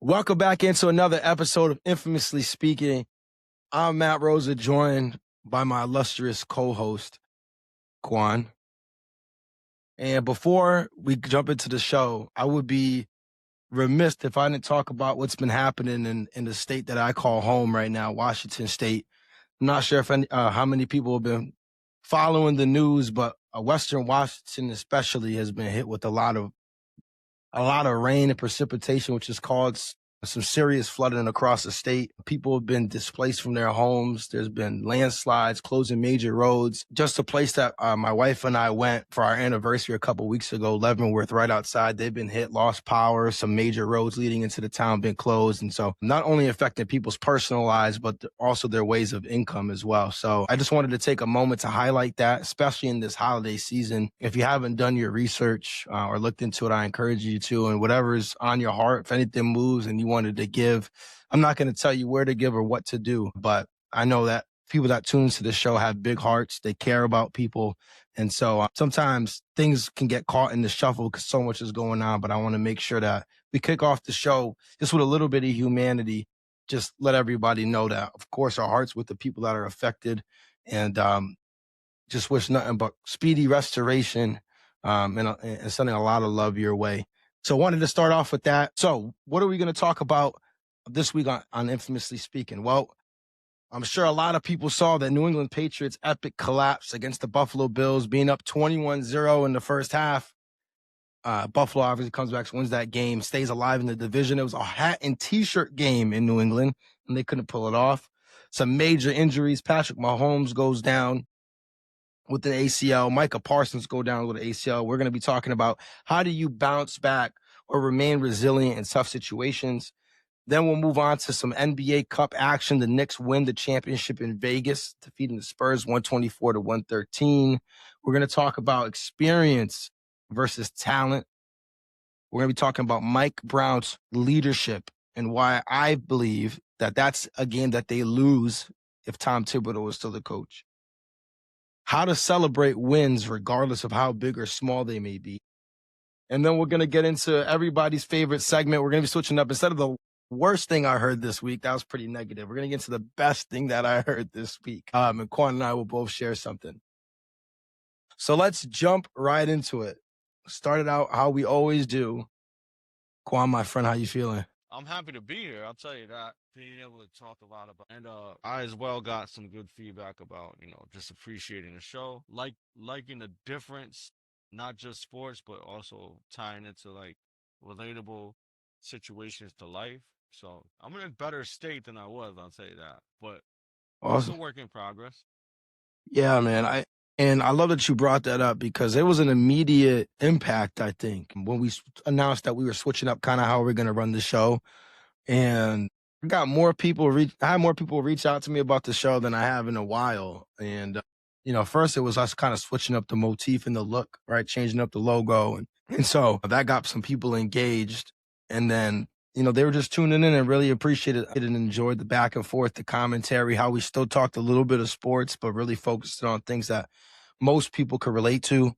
Welcome back into another episode of Infamously Speaking. I'm Matt Rosa, joined by my illustrious co-host, Quan. And before we jump into the show, I would be remiss if I didn't talk about what's been happening in the state that I call home right now, Washington State. I'm not sure if how many people have been following the news, but Western Washington especially has been hit with a lot of rain and precipitation, which has caused some serious flooding across the state. People have been displaced from their homes. There's been landslides, closing major roads. Just a place that my wife and I went for our anniversary a couple weeks ago, Leavenworth, right outside. They've been hit, lost power. Some major roads leading into the town been closed. And so not only affecting people's personal lives, but also their ways of income as well. So I just wanted to take a moment to highlight that, especially in this holiday season. If you haven't done your research or looked into it, I encourage you to. And whatever's on your heart, if anything moves and you wanted to give, I'm not going to tell you where to give or what to do, but I know that people that tune into the show have big hearts. They care about people. And so sometimes things can get caught in the shuffle because so much is going on, but I want to make sure that we kick off the show just with a little bit of humanity. Just let everybody know that, of course, our hearts with the people that are affected, and just wish nothing but speedy restoration and sending a lot of love your way. So I wanted to start off with that. So what are we going to talk about this week on Infamously Speaking? Well, I'm sure a lot of people saw the New England Patriots' epic collapse against the Buffalo Bills, being up 21-0 in the first half. Buffalo obviously comes back, wins that game, stays alive in the division. It was a hat and T-shirt game in New England, and they couldn't pull it off. Some major injuries. Patrick Mahomes goes down with an ACL. Micah Parsons go down with an ACL. We're going to be talking about how do you bounce back or remain resilient in tough situations. Then we'll move on to some NBA Cup action. The Knicks win the championship in Vegas, defeating the Spurs 124-113. We're going to talk about experience versus talent. We're going to be talking about Mike Brown's leadership and why I believe that that's a game that they lose if Tom Thibodeau was still the coach. How to celebrate wins regardless of how big or small they may be. And then we're going to get into everybody's favorite segment. We're going to be switching up. Instead of the worst thing I heard this week, that was pretty negative, we're going to get into the best thing that I heard this week. And Quan and I will both share something. So let's jump right into it. Started out how we always do. Quan, my friend, how you feeling? I'm happy to be here. I'll tell you that. Being able to talk a lot about, and I as well got some good feedback about, just appreciating the show, liking the difference, not just sports, but also tying it to like relatable situations to life. So I'm in a better state than I was. I'll tell you that. But it's a Awesome. work in progress. Yeah, man. I love that you brought that up because it was an immediate impact, I think, when we announced that we were switching up kind of how we're going to run the show. And I had more people reach out to me about the show than I have in a while. And, first it was us kind of switching up the motif and the look, right? Changing up the logo. And so that got some people engaged. And then, they were just tuning in and really appreciated it and enjoyed the back and forth, the commentary, how we still talked a little bit of sports, but really focused on things that most people could relate to.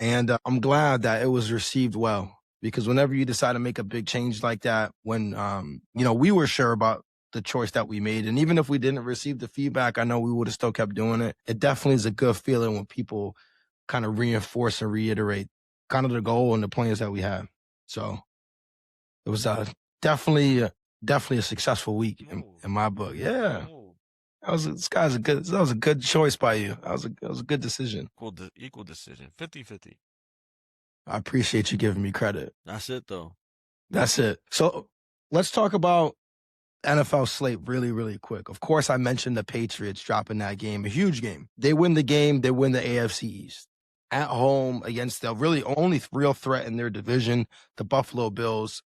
And I'm glad that it was received well, because whenever you decide to make a big change like that, when, we were sure about the choice that we made. And even if we didn't receive the feedback, I know we would have still kept doing it. It definitely is a good feeling when people kind of reinforce and reiterate kind of the goal and the plans that we have. So it was definitely a successful week in my book. Yeah. That was a good choice by you. That was a good decision. Equal decision. 50-50. I appreciate you giving me credit. That's it, though. That's it. So let's talk about NFL slate really, really quick. Of course, I mentioned the Patriots dropping that game, a huge game. They win the game. They win the AFC East at home against the really only real threat in their division, the Buffalo Bills.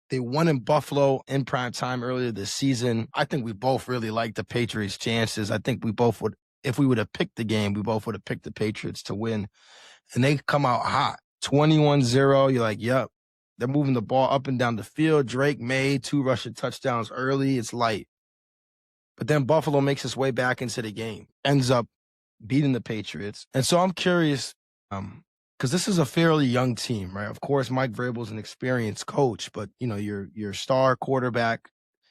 They won in Buffalo in prime time earlier this season. I think we both really liked the Patriots' chances. I think we both would, if we would have picked the game, we both would have picked the Patriots to win. And they come out hot, 21-0. You're like, yep, they're moving the ball up and down the field. Drake made 2 rushing touchdowns early. It's light. But then Buffalo makes its way back into the game, ends up beating the Patriots. And so I'm curious, kind because this is a fairly young team, right? Of course, Mike Vrabel's an experienced coach, but your star quarterback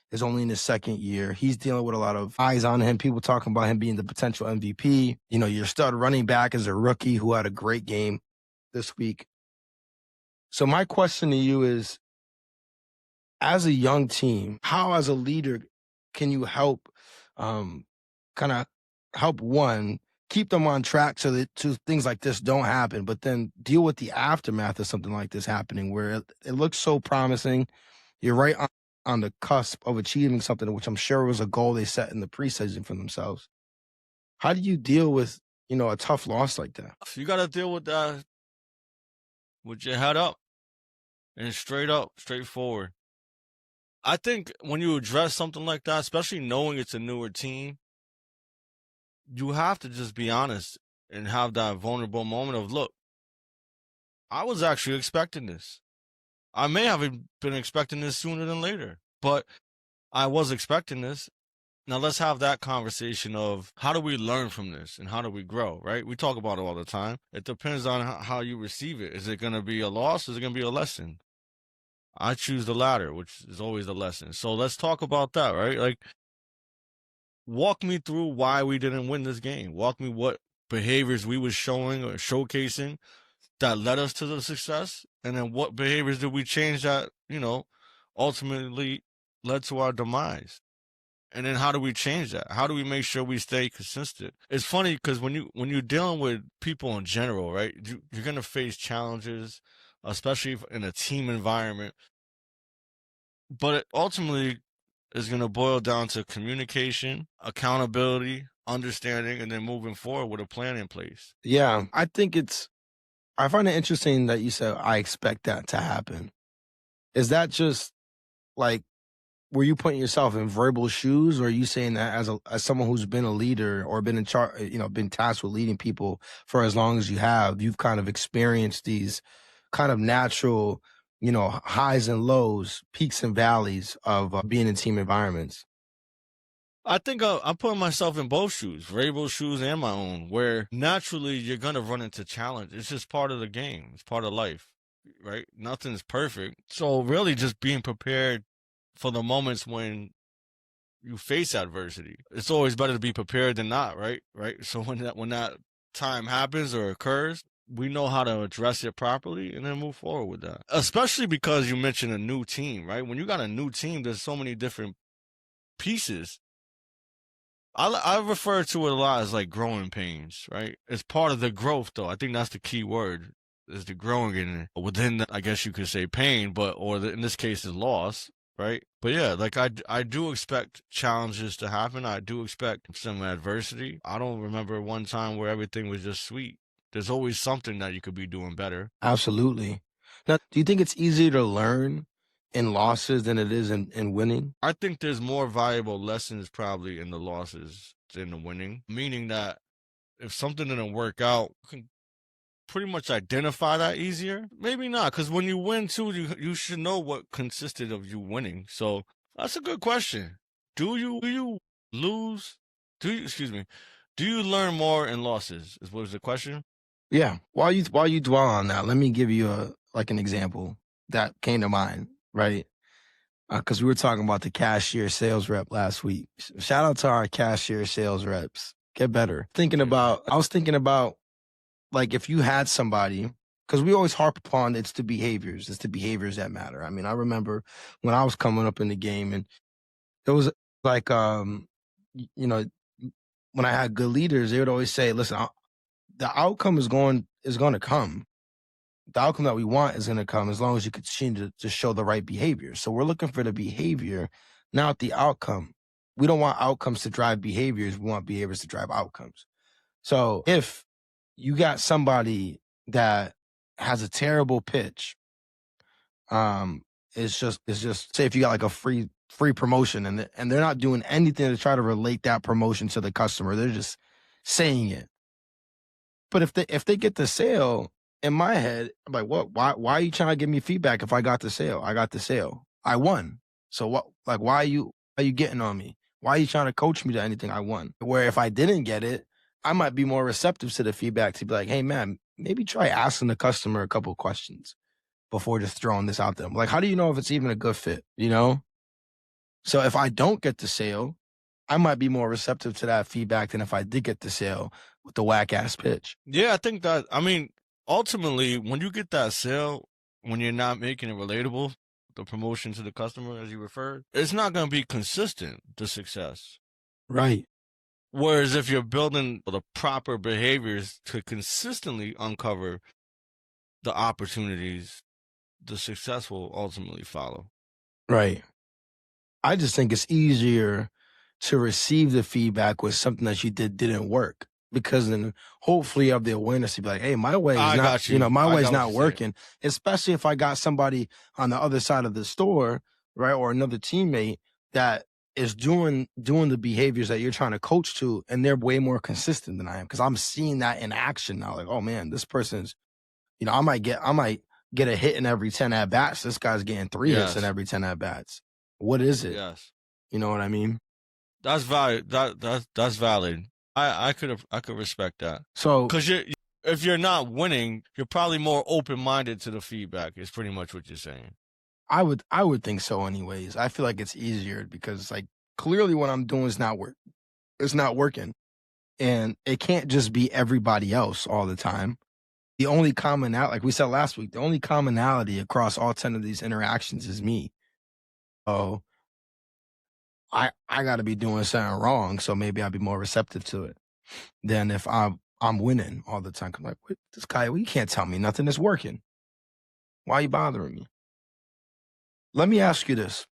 is only in his second year. He's dealing with a lot of eyes on him. People talking about him being the potential MVP. Your stud running back is a rookie who had a great game this week. So my question to you is, as a young team, how as a leader can you help kind of help one keep them on track so that things like this don't happen, but then deal with the aftermath of something like this happening where it looks so promising. You're right on the cusp of achieving something, which I'm sure was a goal they set in the preseason for themselves. How do you deal with, a tough loss like that? You got to deal with that with your head up and straight up, straightforward. I think when you address something like that, especially knowing it's a newer team, you have to just be honest and have that vulnerable moment of, look, I was actually expecting this. I may have been expecting this sooner than later, but I was expecting this. Now let's have that conversation of how do we learn from this and how do we grow, right? We talk about it all the time. It depends on how you receive it. Is it going to be a loss? Is it going to be a lesson? I choose the latter, which is always a lesson. So let's talk about that, right? Like, walk me through why we didn't win this game. Walk me what behaviors we was showing or showcasing that led us to the success, and then what behaviors did we change that, ultimately led to our demise. And then how do we change that? How do we make sure we stay consistent? It's funny because when you're dealing with people in general, right, you're going to face challenges, especially in a team environment. But it ultimately is going to boil down to communication, accountability, understanding, and then moving forward with a plan in place. Yeah, I find it interesting that you said, I expect that to happen. Is that just like, were you putting yourself in verbal shoes, or are you saying that as someone who's been a leader or been in charge, been tasked with leading people for as long as you have, you've kind of experienced these kind of natural, highs and lows, peaks and valleys of being in team environments? I think I'm putting myself in both shoes, Vrabel's shoes and my own, where naturally you're going to run into challenge. It's just part of the game. It's part of life, right? Nothing's perfect. So really just being prepared for the moments when you face adversity. It's always better to be prepared than not, right? Right. So when that time happens or occurs, we know how to address it properly and then move forward with that. Especially because you mentioned a new team, right? When you got a new team, there's so many different pieces. I refer to it a lot as like growing pains, right? It's part of the growth, though. I think that's the key word, is the growing in it. Within the, I guess you could say pain, but in this case is loss, right? But yeah, like I do expect challenges to happen. I do expect some adversity. I don't remember one time where everything was just sweet. There's always something that you could be doing better. Absolutely. Now, do you think it's easier to learn in losses than it is in winning? I think there's more valuable lessons probably in the losses than the winning, meaning that if something didn't work out, you can pretty much identify that easier. Maybe not, because when you win too, you should know what consisted of you winning. So that's a good question. Do you lose? Excuse me? Do you learn more in losses? Is what is the question? Yeah. While you dwell on that, let me give you an example that came to mind, right? Because we were talking about the cashier sales rep last week. Shout out to our cashier sales reps. Get better. I was thinking about, like, if you had somebody, because we always harp upon it's the behaviors that matter. I mean, I remember when I was coming up in the game, and it was like, when I had good leaders, they would always say, listen, the outcome is going to come. The outcome that we want is going to come as long as you continue to show the right behavior. So we're looking for the behavior, not the outcome. We don't want outcomes to drive behaviors. We want behaviors to drive outcomes. So if you got somebody that has a terrible pitch, it's just say if you got like a free promotion and they're not doing anything to try to relate that promotion to the customer, they're just saying it. But if they get the sale, in my head, I'm like, what? Why are you trying to give me feedback if I got the sale? I got the sale. I won. So what? Like, why are you getting on me? Why are you trying to coach me to anything? I won. Where if I didn't get it, I might be more receptive to the feedback to be like, hey man, maybe try asking the customer a couple questions before just throwing this out there. Like, how do you know if it's even a good fit? You know? So if I don't get the sale, I might be more receptive to that feedback than if I did get the sale with the whack ass pitch. Yeah, I think that, I mean, ultimately, when you get that sale, when you're not making it relatable, the promotion to the customer, as you referred, it's not going to be consistent, the success. Right. Whereas if you're building the proper behaviors to consistently uncover the opportunities, the success will ultimately follow. Right. I just think it's easier to receive the feedback with something that you didn't work, because then hopefully you have the awareness to be like, hey, my way is I not, got you. my I way is got what not you're saying. working. Especially if I got somebody on the other side of the store, right, or another teammate that is doing the behaviors that you're trying to coach to, and they're way more consistent than I am, because I'm seeing that in action now. Like, oh man, this person's, I might get a hit in every 10 at bats. This guy's getting 3 hits in Yes. every 10 at bats. What is it? Yes. You know what I mean? That's valid. That's valid. I could respect that. So Because if you're not winning, you're probably more open minded to the feedback. Is pretty much what you're saying. I would think so anyways. I feel like it's easier because, like, clearly what I'm doing is not it's not working. And it can't just be everybody else all the time. The only commonality, like we said last week, the only commonality across all 10 of these interactions is me. So I got to be doing something wrong, so maybe I'll be more receptive to it than if I'm winning all the time. I'm like, wait, this guy, well, you can't tell me nothing is working. Why are you bothering me? Let me ask you this.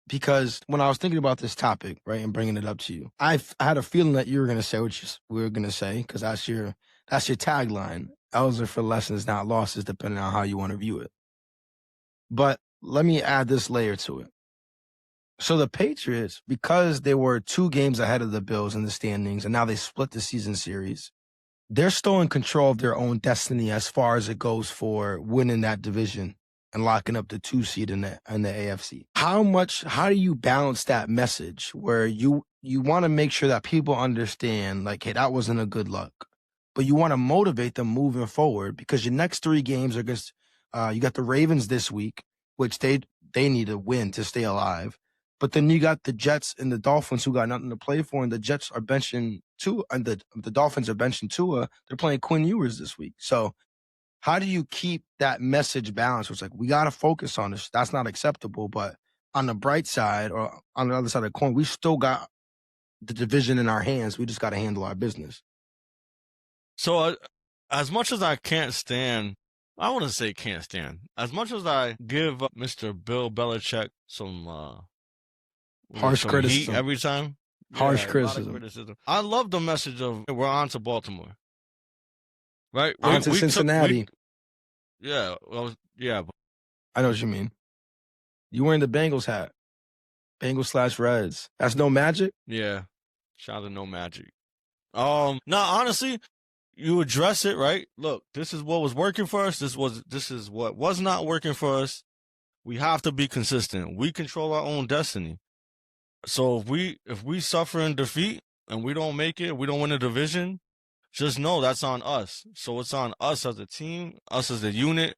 Because when I was thinking about this topic, right, and bringing it up to you, I had a feeling that you were going to say what we were going to say, because that's your tagline. L's are for lessons, not losses, depending on how you want to view it. But let me add this layer to it. So the Patriots, because they were 2 games ahead of the Bills in the standings, and now they split the season series, they're still in control of their own destiny as far as it goes for winning that division and locking up the 2 seed in the AFC. How do you balance that message where you want to make sure that people understand, like, hey, that wasn't a good luck, but you want to motivate them moving forward, because your next 3 games are against, you got the Ravens this week, which they need to win to stay alive. But then you got the Jets and the Dolphins, who got nothing to play for, and the Jets are benching Tua, and the Dolphins are benching Tua. They're playing Quinn Ewers this week. So how do you keep that message balanced? It's like, we got to focus on this. That's not acceptable. But on the bright side, or on the other side of the coin, we still got the division in our hands. We just got to handle our business. So as much as I can't stand, I want to say can't stand, as much as I give Mr. Bill Belichick some Harsh criticism heat every time. Harsh A lot of criticism. criticism. I love the message of we're on to Baltimore. Right? On to Cincinnati. Yeah. Well, yeah. I know what you mean. You wearing the Bengals hat. Bengals/Reds. That's no magic? Yeah. Shout out to No Magic. No, honestly, you address it, right? Look, this is what was working for us. This is what was not working for us. We have to be consistent. We control our own destiny. So if we suffer in defeat and we don't make it, we don't win a division, just know that's on us. So it's on us as a team, us as a unit,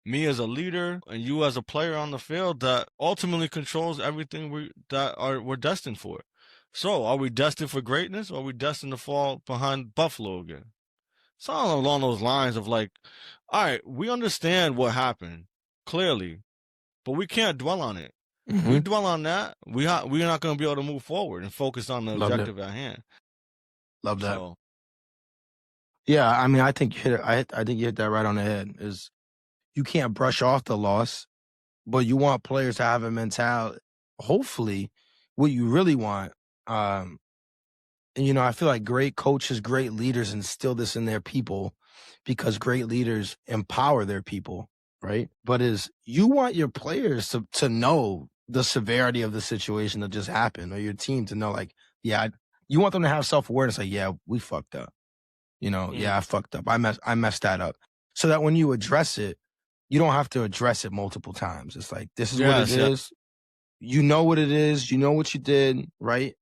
me as a leader, and you as a player on the field that ultimately controls everything we're destined for. So are we destined for greatness, or are we destined to fall behind Buffalo again? Something along those lines of, like, all right, we understand what happened, clearly, but we can't dwell on it. Mm-hmm. We dwell on that, we're not going to be able to move forward and focus on the objective at hand. Love that. So, yeah, I mean, I think you hit it. I think you hit that right on the head. Is you can't brush off the loss, but you want players to have a mentality. Hopefully, what you really want, and I feel like great coaches, great leaders instill this in their people, because great leaders empower their people, right? But you want your players to know the severity of the situation that just happened, or your team to know, like, yeah, you want them to have self-awareness, like, yeah, we fucked up. Yeah, I fucked up. I messed that up. So that when you address it, you don't have to address it multiple times. It's like, this is what it is. You know what it is. You know what you did, right?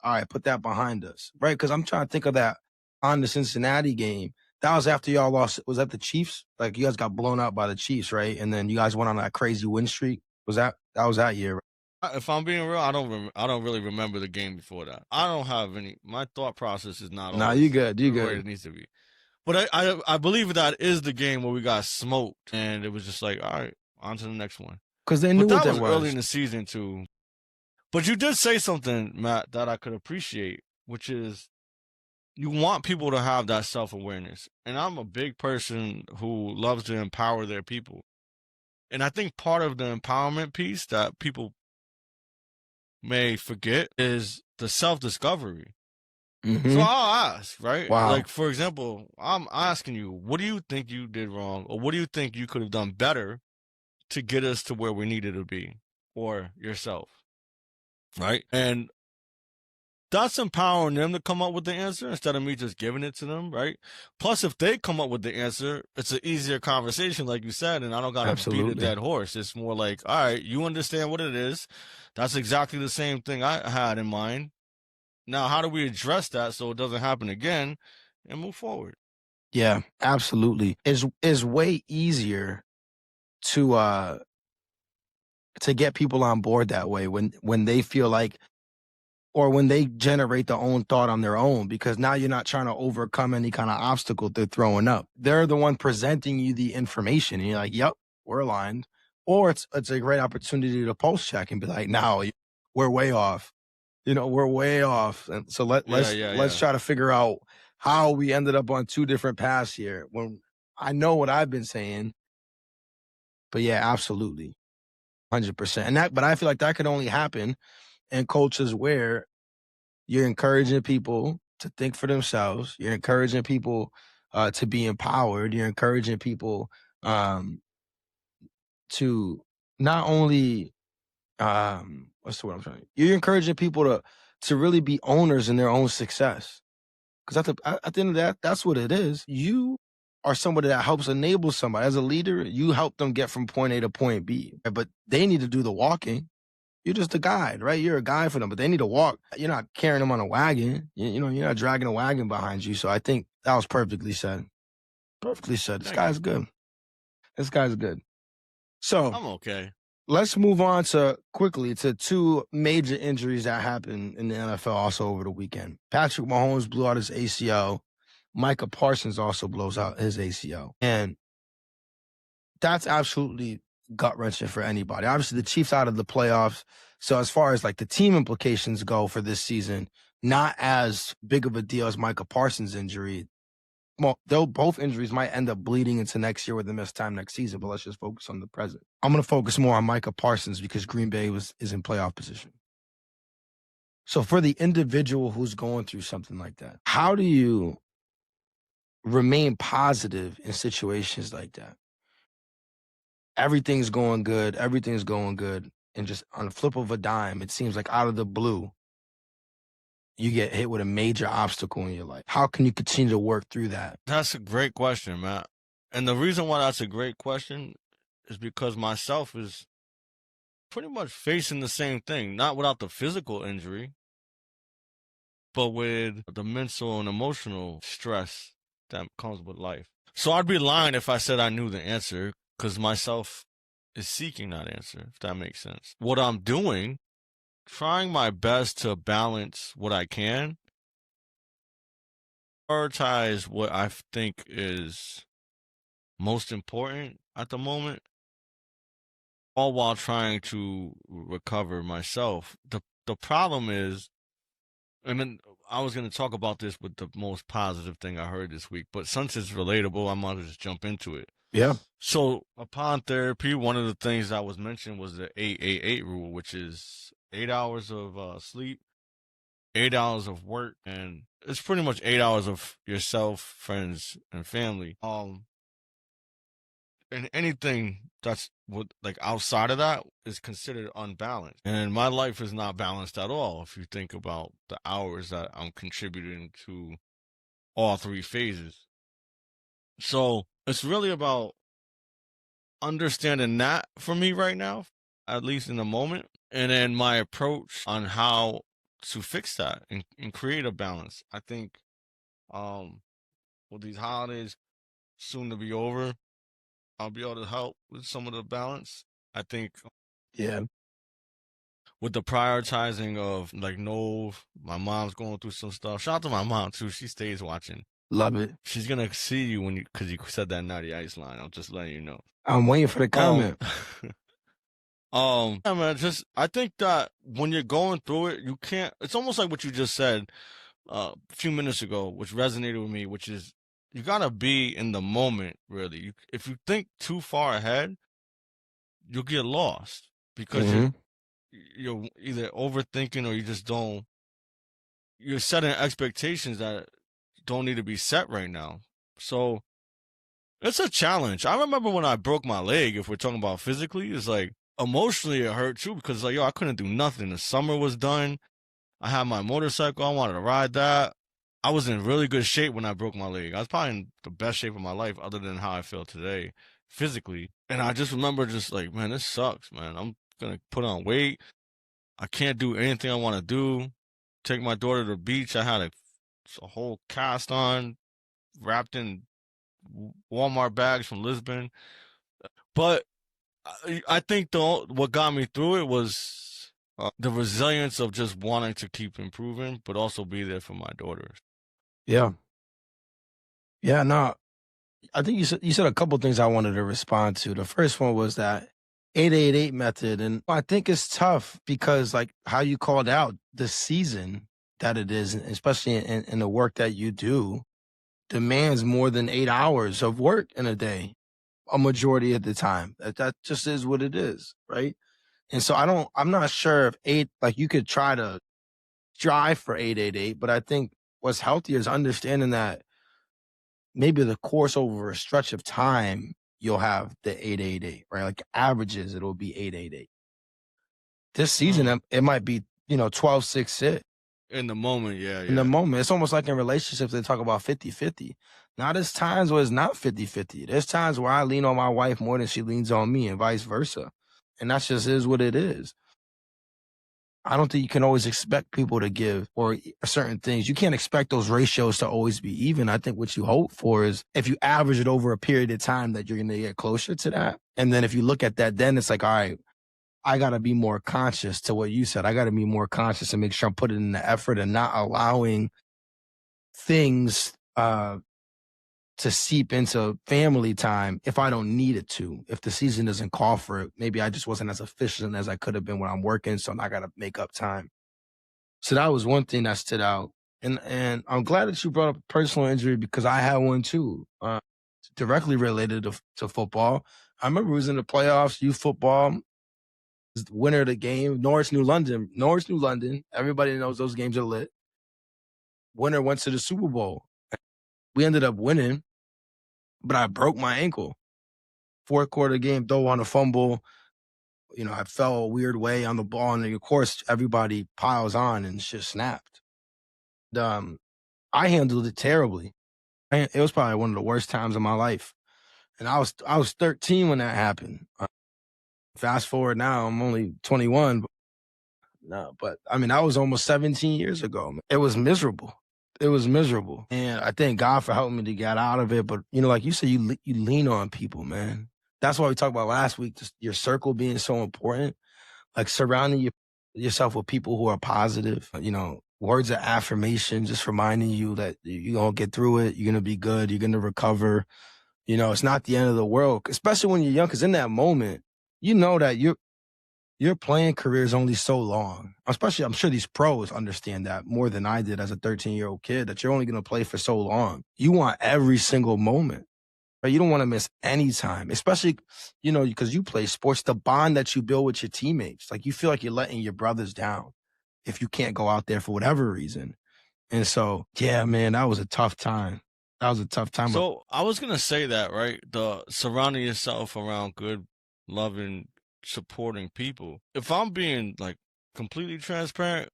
All right, put that behind us, right? Because I'm trying to think of that on the Cincinnati game. That was after y'all lost. Was that the Chiefs? Like you guys got blown out by the Chiefs, right? And then you guys went on that crazy win streak. That was that year? Right? If I'm being real, I don't really remember the game before that. I don't have any. My thought process is not Nah, you always good. You the way good. it needs to be. But I believe that is the game where we got smoked, and it was just like, all right, on to the next one. Because they knew But what that that was early was. in the season too. But you did say something, Matt, that I could appreciate, which is you want people to have that self-awareness. And I'm a big person who loves to empower their people. And I think part of the empowerment piece that people may forget is the self-discovery. Mm-hmm. So I'll ask, right? Wow. Like, for example, I'm asking you, what do you think you did wrong? Or what do you think you could have done better to get us to where we needed to be? Or yourself, right? And that's empowering them to come up with the answer instead of me just giving it to them, right? Plus, if they come up with the answer, it's an easier conversation, like you said, and I don't got to beat a dead horse. It's more like, all right, you understand what it is. That's exactly the same thing I had in mind. Now, how do we address that so it doesn't happen again and move forward? Yeah, absolutely. It's way easier to get people on board that way when they feel like, or when they generate their own thought on their own, because now you're not trying to overcome any kind of obstacle they're throwing up. They're the one presenting you the information, and you're like, "Yep, we're aligned." Or it's a great opportunity to pulse check and be like, "No, we're way off. We're way off." And so let's try to figure out how we ended up on two different paths here. When I know what I've been saying, but yeah, absolutely, 100%. But I feel like that could only happen in cultures where you're encouraging people to think for themselves. You're encouraging people to be empowered. You're encouraging people to not only what's the word I'm trying. You're encouraging people to really be owners in their own success. Because at the end of that, that's what it is. You are somebody that helps enable somebody. As a leader, you help them get from point A to point B. But they need to do the walking. You're just a guide, right? You're a guide for them, but they need to walk. You're not carrying them on a wagon. You're not dragging a wagon behind you. So I think that was perfectly said. Perfectly said. This guy's good. This guy's good. So I'm okay. Let's move on quickly to two major injuries that happened in the NFL also over the weekend. Patrick Mahomes blew out his ACL. Micah Parsons also blows out his ACL. And that's absolutely gut-wrenching for anybody. Obviously, the Chiefs out of the playoffs. So as far as like the team implications go for this season, not as big of a deal as Micah Parsons' injury. Well, both injuries might end up bleeding into next year with the missed time next season, but let's just focus on the present. I'm going to focus more on Micah Parsons because Green Bay is in playoff position. So for the individual who's going through something like that, how do you remain positive in situations like that? Everything's going good. And just on the flip of a dime, it seems like out of the blue, you get hit with a major obstacle in your life. How can you continue to work through that? That's a great question, Matt. And the reason why that's a great question is because myself is pretty much facing the same thing, not without the physical injury, but with the mental and emotional stress that comes with life. So I'd be lying if I said I knew the answer, because myself is seeking that answer, if that makes sense. What I'm doing, trying my best to balance what I can, prioritize what I think is most important at the moment, all while trying to recover myself. The problem is, and then I was going to talk about this with the most positive thing I heard this week, but since it's relatable, I might as well just jump into it. Yeah. So upon therapy, one of the things that was mentioned was the 8-8-8 rule, which is 8 hours of sleep, 8 hours of work, and it's pretty much 8 hours of yourself, friends, and family. And anything that's like outside of that is considered unbalanced. And my life is not balanced at all if you think about the hours that I'm contributing to all three phases. So it's really about understanding that for me right now, at least in the moment, and then my approach on how to fix that and create a balance. I think what with these holidays soon to be over, I'll be able to help with some of the balance. I think Yeah, with the prioritizing of like no, my mom's going through some stuff. Shout out to my mom too. She stays watching. love it. She's gonna see you when you because you said that naughty ice line. I'm just letting you know. I'm waiting for the Um, comment. yeah, man. Just I think that when you're going through it, you can't. It's almost like what you just said a few minutes ago, which resonated with me, which is you gotta be in the moment. Really, if you think too far ahead, you'll get lost because Hmm. you're either overthinking or you just don't. You're setting expectations that don't need to be set right now. So it's a challenge. I remember when I broke my leg, if we're talking about physically, it's like emotionally it hurt too because like yo, I couldn't do nothing. The summer was done. I had my motorcycle, I wanted to ride that. I was in really good shape when I broke my leg. I was probably in the best shape of my life other than how I feel today physically. And I just remember just like, man, this sucks, man. I'm gonna put on weight. I can't do anything I want to do. Take my daughter to the beach. I had a whole cast on wrapped in Walmart bags from Lisbon. But I think what got me through it was the resilience of just wanting to keep improving, but also be there for my daughters. Yeah, yeah. No, I think you said a couple things I wanted to respond to. The first one was that 888 method, and I think it's tough because like how you called out the season that it is, especially in the work that you do, demands more than 8 hours of work in a day, a majority of the time. That just is what it is, right? And so I'm not sure if like you could try to strive for 888, but I think what's healthier is understanding that maybe the course over a stretch of time, you'll have the 888, right? Like averages, it'll be 888. This season, Mm. it might be, 12-6-6 In the moment, in the yeah. moment. It's almost like in relationships, they talk about 50-50. Now, there's times where it's not 50-50. There's times where I lean on my wife more than she leans on me and vice versa. And that's just is what it is. I don't think you can always expect people to give or certain things. You can't expect those ratios to always be even. I think what you hope for is if you average it over a period of time that you're going to get closer to that. And then if you look at that, then it's like, all right, I got to be more conscious to what you said. I got to be more conscious and make sure I'm putting in the effort and not allowing things to seep into family time if I don't need it to. If the season doesn't call for it, maybe I just wasn't as efficient as I could have been when I'm working. So I got to make up time. So that was one thing that stood out. And I'm glad that you brought up personal injury because I had one too, directly related to football. I remember it was in the playoffs, youth football, the winner of the game, Norwich, New London. Norwich, New London. Everybody knows those games are lit. Winner went to the Super Bowl. We ended up winning, but I broke my ankle. Fourth quarter game, though, on a fumble. I fell a weird way on the ball, and of course, everybody piles on and shit snapped. I handled it terribly. And it was probably one of the worst times of my life. And I was 13 when that happened. Fast forward now, I'm only 21. No, but I mean, that was almost 17 years ago. It was miserable. It was miserable. And I thank God for helping me to get out of it. But, like you said, you lean on people, man. That's why we talked about last week, just your circle being so important. Like surrounding yourself with people who are positive, words of affirmation, just reminding you that you're going to get through it. You're going to be good. You're going to recover. It's not the end of the world, especially when you're young, because in that moment, that your playing career is only so long. Especially, I'm sure these pros understand that more than I did as a 13-year-old kid, that you're only going to play for so long. You want every single moment. Right? You don't want to miss any time, especially, because you play sports, the bond that you build with your teammates. Like you feel like you're letting your brothers down if you can't go out there for whatever reason. And so, yeah, man, that was a tough time. That was a tough time. So I was gonna say that, right? The surrounding yourself around good, loving, supporting people. If I'm being like completely transparent,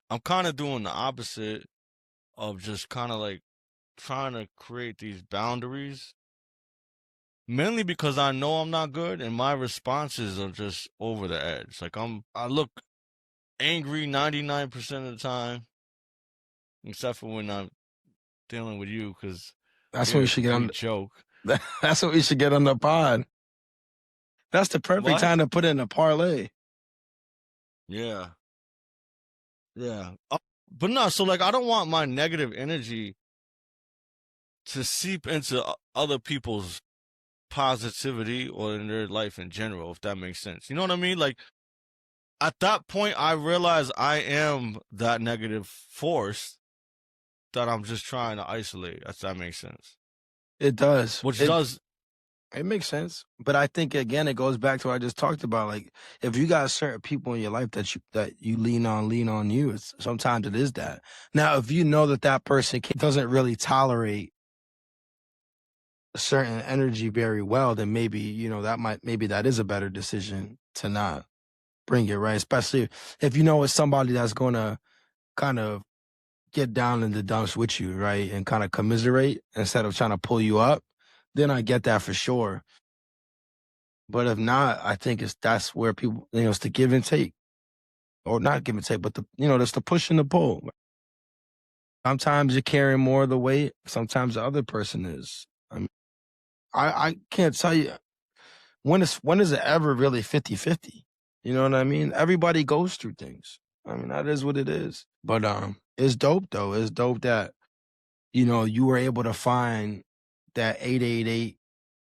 I'm kind of doing the opposite of just kind of like trying to create these boundaries. Mainly because I know I'm not good and my responses are just over the edge. Like I look angry 99% of the time, except for when I'm dealing with you, because That's what Yeah, we should get complete on. joke. That's what we should get on the pod. That's the perfect What? time to put in a parlay. Yeah. Yeah. But no, so like I don't want my negative energy to seep into other people's positivity or in their life in general, if that makes sense. You know what I mean? Like at that point, I realize I am that negative force that I'm just trying to isolate, if that makes sense. It does. Which It does, it makes sense. But I think again it goes back to what I just talked about. Like if you got certain people in your life that you lean on you, sometimes it is that. Now, if you know that person doesn't really tolerate a certain energy very well, then maybe, maybe that is a better decision to not bring it, right? Especially if you know it's somebody that's gonna kind of get down in the dumps with you, right? And kind of commiserate instead of trying to pull you up, then I get that for sure. But if not, I think that's where people, it's the give and take, or not give and take, but that's the push and the pull. Sometimes you're carrying more of the weight. Sometimes the other person is. I can't tell you when is it ever really 50-50? You know what I mean? Everybody goes through things. I mean, that is what it is. But it's dope though. It's dope that you were able to find that 888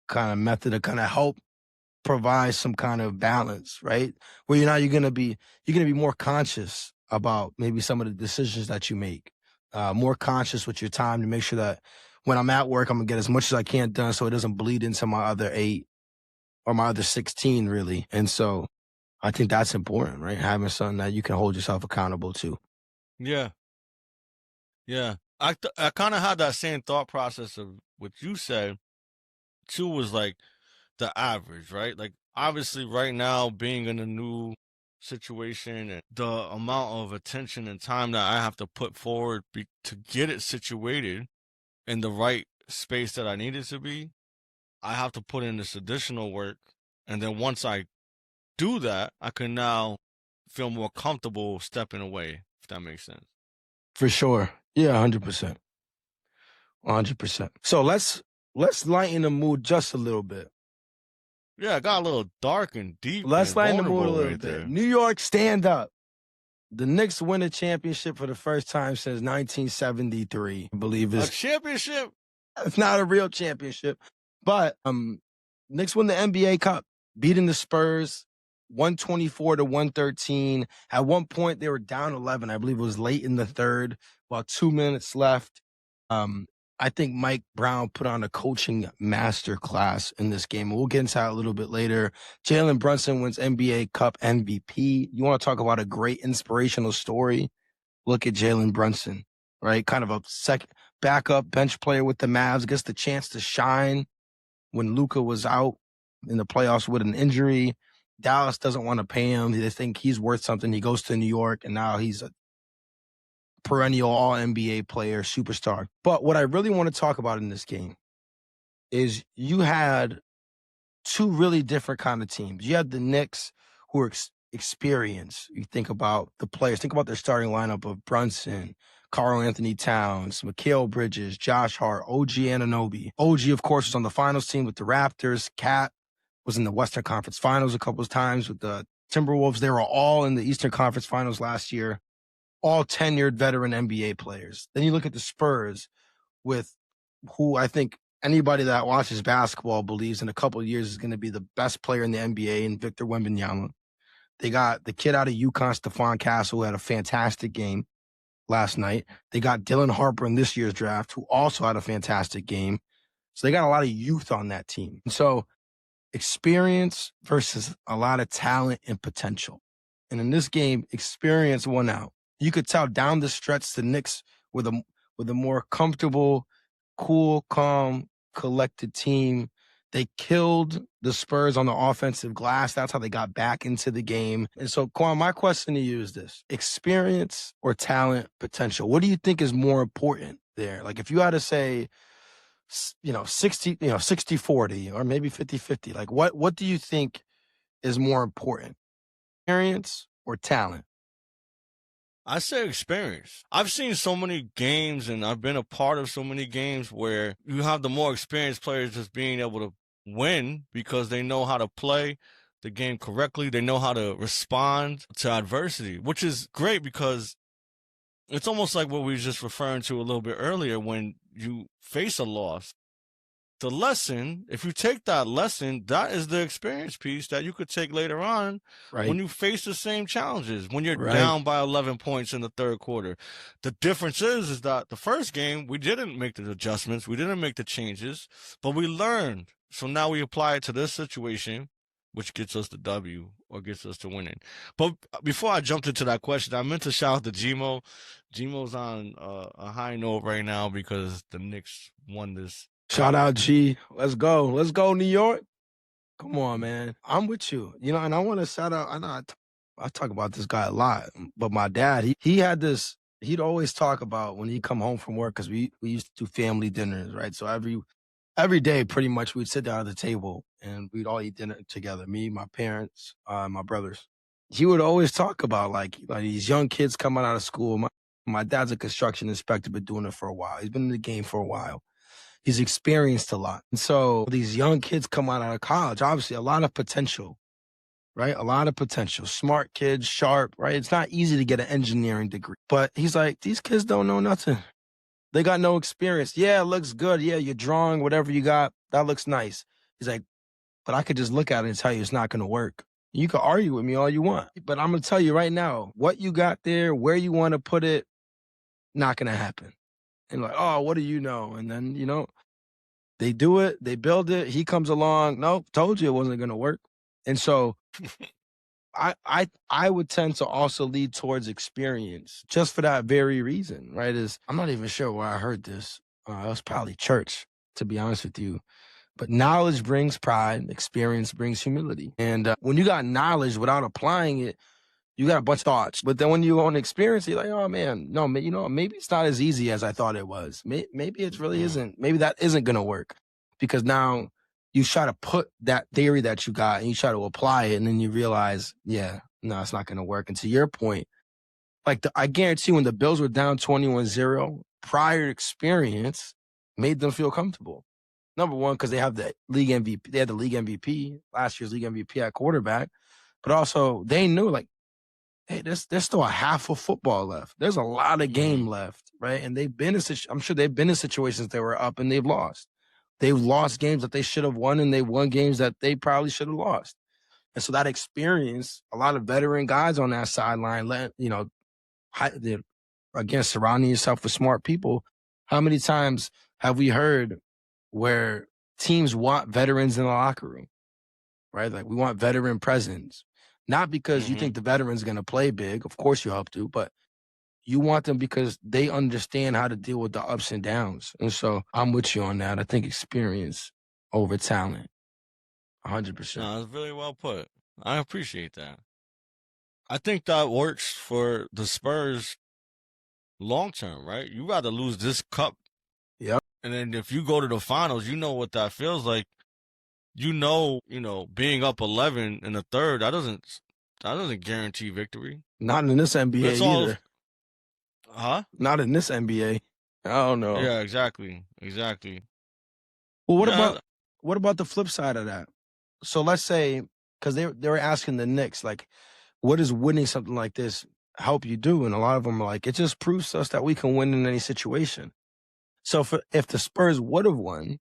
kind of method to kind of help provide some kind of balance, right? Where you're gonna be more conscious about maybe some of the decisions that you make, more conscious with your time to make sure that when I'm at work, I'm gonna get as much as I can done so it doesn't bleed into my other 8 or my other 16, really. And so I think that's important, right? Having something that you can hold yourself accountable to. yeah, yeah. I kind of had that same thought process of what you said. Two was like the average, right? Like obviously right now being in a new situation and the amount of attention and time that I have to put forward to get it situated in the right space that I need it to be, I have to put in this additional work. And then once I do that, I can now feel more comfortable stepping away, if that makes sense. For sure. Yeah, 100%. 100%. So let's lighten the mood just a little bit. Yeah, it got a little dark and deep Let's and lighten the mood a vulnerable little right bit. there. New York, stand up. The Knicks win a championship for the first time since 1973. I believe A it's championship? not a real championship, but Knicks win the NBA Cup, beating the Spurs 124-113. At one point, they were down 11. I believe it was late in the third, about 2 minutes left. I think Mike Brown put on a coaching master class in this game. We'll get into that a little bit later. Jalen Brunson wins NBA Cup MVP. You want to talk about a great inspirational story? Look at Jalen Brunson, right? Kind of a second backup bench player with the Mavs, gets the chance to shine when Luka was out in the playoffs with an injury. Dallas doesn't want to pay him. They think he's worth something. He goes to New York, and now he's a perennial all NBA player, superstar. But what I really want to talk about in this game is you had two really different kind of teams. You had the Knicks who are experienced. You think about the players. Think about their starting lineup of Brunson, Karl Anthony Towns, Mikal Bridges, Josh Hart, OG Anunoby. OG, of course, was on the finals team with the Raptors. Cat was in the Western Conference Finals a couple of times with the Timberwolves. They were all in the Eastern Conference Finals last year. All tenured veteran NBA players. Then you look at the Spurs with who I think anybody that watches basketball believes in a couple of years is going to be the best player in the NBA in Victor Wembanyama. They got the kid out of UConn, Stephon Castle, who had a fantastic game last night. They got Dylan Harper in this year's draft, who also had a fantastic game. So they got a lot of youth on that team. And so experience versus a lot of talent and potential. And in this game, experience won out. You could tell down the stretch the Knicks with a more comfortable, cool, calm, collected team. They killed the Spurs on the offensive glass. That's how they got back into the game. And so, Quan, my question to you is this: experience or talent, potential? What do you think is more important there? Like if you had to say, 60, 60-40 or maybe 50-50, like what do you think is more important? Experience or talent? I say experience. I've seen so many games and I've been a part of so many games where you have the more experienced players just being able to win because they know how to play the game correctly. They know how to respond to adversity, which is great because it's almost like what we were just referring to a little bit earlier when you face a loss. The lesson, if you take that lesson, that is the experience piece that you could take later on when Right. you face the same challenges, when you're Right. down by 11 points in the third quarter. The difference is that the first game, we didn't make the adjustments, we didn't make the changes, but we learned. So now we apply it to this situation, which gets us the W or gets us to winning. But before I jumped into that question, I meant to shout out to Gmo. Gmo's on a high note right now because the Knicks won this. Shout out G. Let's go. Let's go, New York. Come on, man. I'm with you. And I want to shout out. I know I talk about this guy a lot, but my dad, he had this. He'd always talk about when he come home from work because we used to do family dinners, right? So every day, pretty much, we'd sit down at the table and we'd all eat dinner together. Me, my parents, my brothers. He would always talk about like these young kids coming out of school. My dad's a construction inspector, been doing it for a while. He's been in the game for a while. He's experienced a lot. And so these young kids come out of college, obviously a lot of potential, right? A lot of potential. Smart kids, sharp, right? It's not easy to get an engineering degree. But he's like, these kids don't know nothing. They got no experience. Yeah, it looks good. Yeah, you're drawing whatever you got. That looks nice. He's like, but I could just look at it and tell you it's not going to work. You can argue with me all you want. But I'm going to tell you right now, what you got there, where you want to put it, not going to happen. And like, oh, what do you know? And then, they do it, they build it, he comes along, nope, told you it wasn't gonna work. And so I would tend to also lead towards experience just for that very reason, right? I'm not even sure where I heard this. It was probably church, to be honest with you. But knowledge brings pride, experience brings humility. And when you got knowledge without applying it, you got a bunch of thoughts. But then when you own experience, you're like, oh man, no, maybe it's not as easy as I thought it was. Maybe it really isn't. Maybe that isn't going to work because now you try to put that theory that you got and you try to apply it. And then you realize, yeah, no, it's not going to work. And to your point, I guarantee when the Bills were down 21-0, prior experience made them feel comfortable. Number one, because they have the league MVP. They had the league MVP, last year's league MVP at quarterback. But also they knew hey, there's still a half of football left. There's a lot of game left, right? And I'm sure they've been in situations they were up and they've lost. They've lost games that they should have won and they won games that they probably should have lost. And so that experience, a lot of veteran guys on that sideline, again, surrounding yourself with smart people. How many times have we heard where teams want veterans in the locker room, right? Like we want veteran presence. Not because you think the veteran's going to play big. Of course you hope to, but you want them because they understand how to deal with the ups and downs. And so I'm with you on that. I think experience over talent, 100%. No, that's really well put. I appreciate that. I think that works for the Spurs long term, right? You rather lose this cup. Yep. And then if you go to the finals, you know what that feels like. Being up 11 in the third, that doesn't guarantee victory. Not in this NBA either. Huh? Not in this NBA. I don't know. Yeah, exactly. Well, what about the flip side of that? So let's say, because they were asking the Knicks, like, what does winning something like this help you do? And a lot of them are like, it just proves to us that we can win in any situation. So if the Spurs would have won,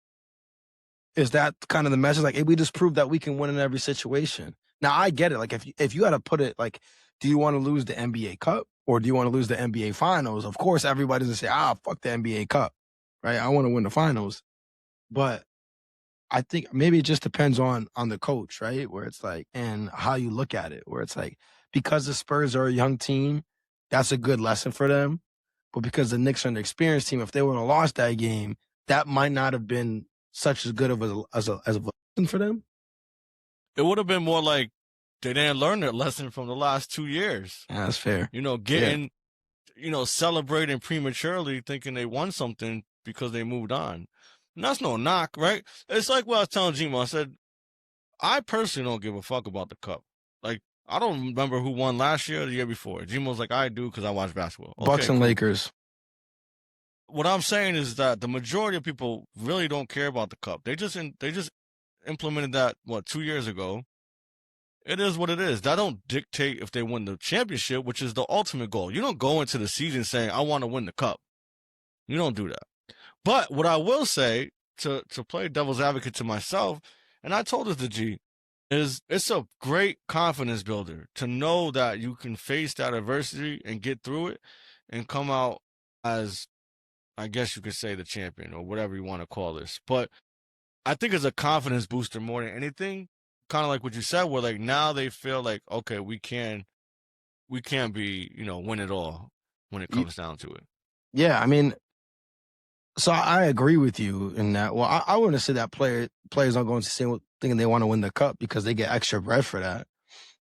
is that kind of the message? Like, we just proved that we can win in every situation. Now, I get it. Like, if you had to put it, like, do you want to lose the NBA Cup or do you want to lose the NBA Finals? Of course, everybody's going to say, fuck the NBA Cup, right? I want to win the Finals. But I think maybe it just depends on the coach, right? Where it's like, and how you look at it, where it's like, because the Spurs are a young team, that's a good lesson for them. But because the Knicks are an experienced team, if they would have lost that game, that might not have been such as good of a lesson for them. It would have been more like they didn't learn their lesson from the last 2 years. Yeah, that's fair. Celebrating prematurely, thinking they won something because they moved on. And that's no knock, right? It's like what I was telling Gmo. I said, I personally don't give a fuck about the cup. Like, I don't remember who won last year or the year before. Gmo's like, I do because I watch basketball. Bucks Okay, and cool. Lakers. What I'm saying is that the majority of people really don't care about the cup. They just implemented that 2 years ago. It is what it is. That don't dictate if they win the championship, which is the ultimate goal. You don't go into the season saying I want to win the cup. You don't do that. But what I will say to play devil's advocate to myself, and I told this to G, is it's a great confidence builder to know that you can face that adversity and get through it and come out as, I guess you could say, the champion or whatever you want to call this. But I think it's a confidence booster more than anything. Kind of like what you said, where like now they feel like, okay, we can be, win it all when it comes down to it. Yeah, I mean, so I agree with you in that. Well, I wouldn't say that players don't go into season thinking they want to win the cup because they get extra bread for that.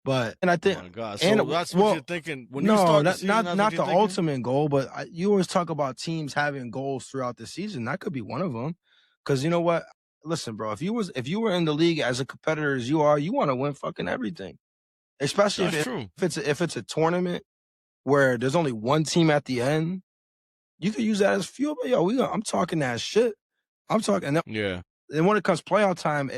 But and I think, oh my God, and so that's what you're thinking when you no, start the season. That's not what you're the thinking? ultimate goal. But you always talk about teams having goals throughout the season. That could be one of them. Because you know what? Listen, bro, if you were in the league as a competitor as you are, you want to win fucking everything. Especially That's true. if it's a tournament where there's only one team at the end, you could use that as fuel. But yo, I'm talking that shit. I'm talking. Yeah. And when it comes playoff time,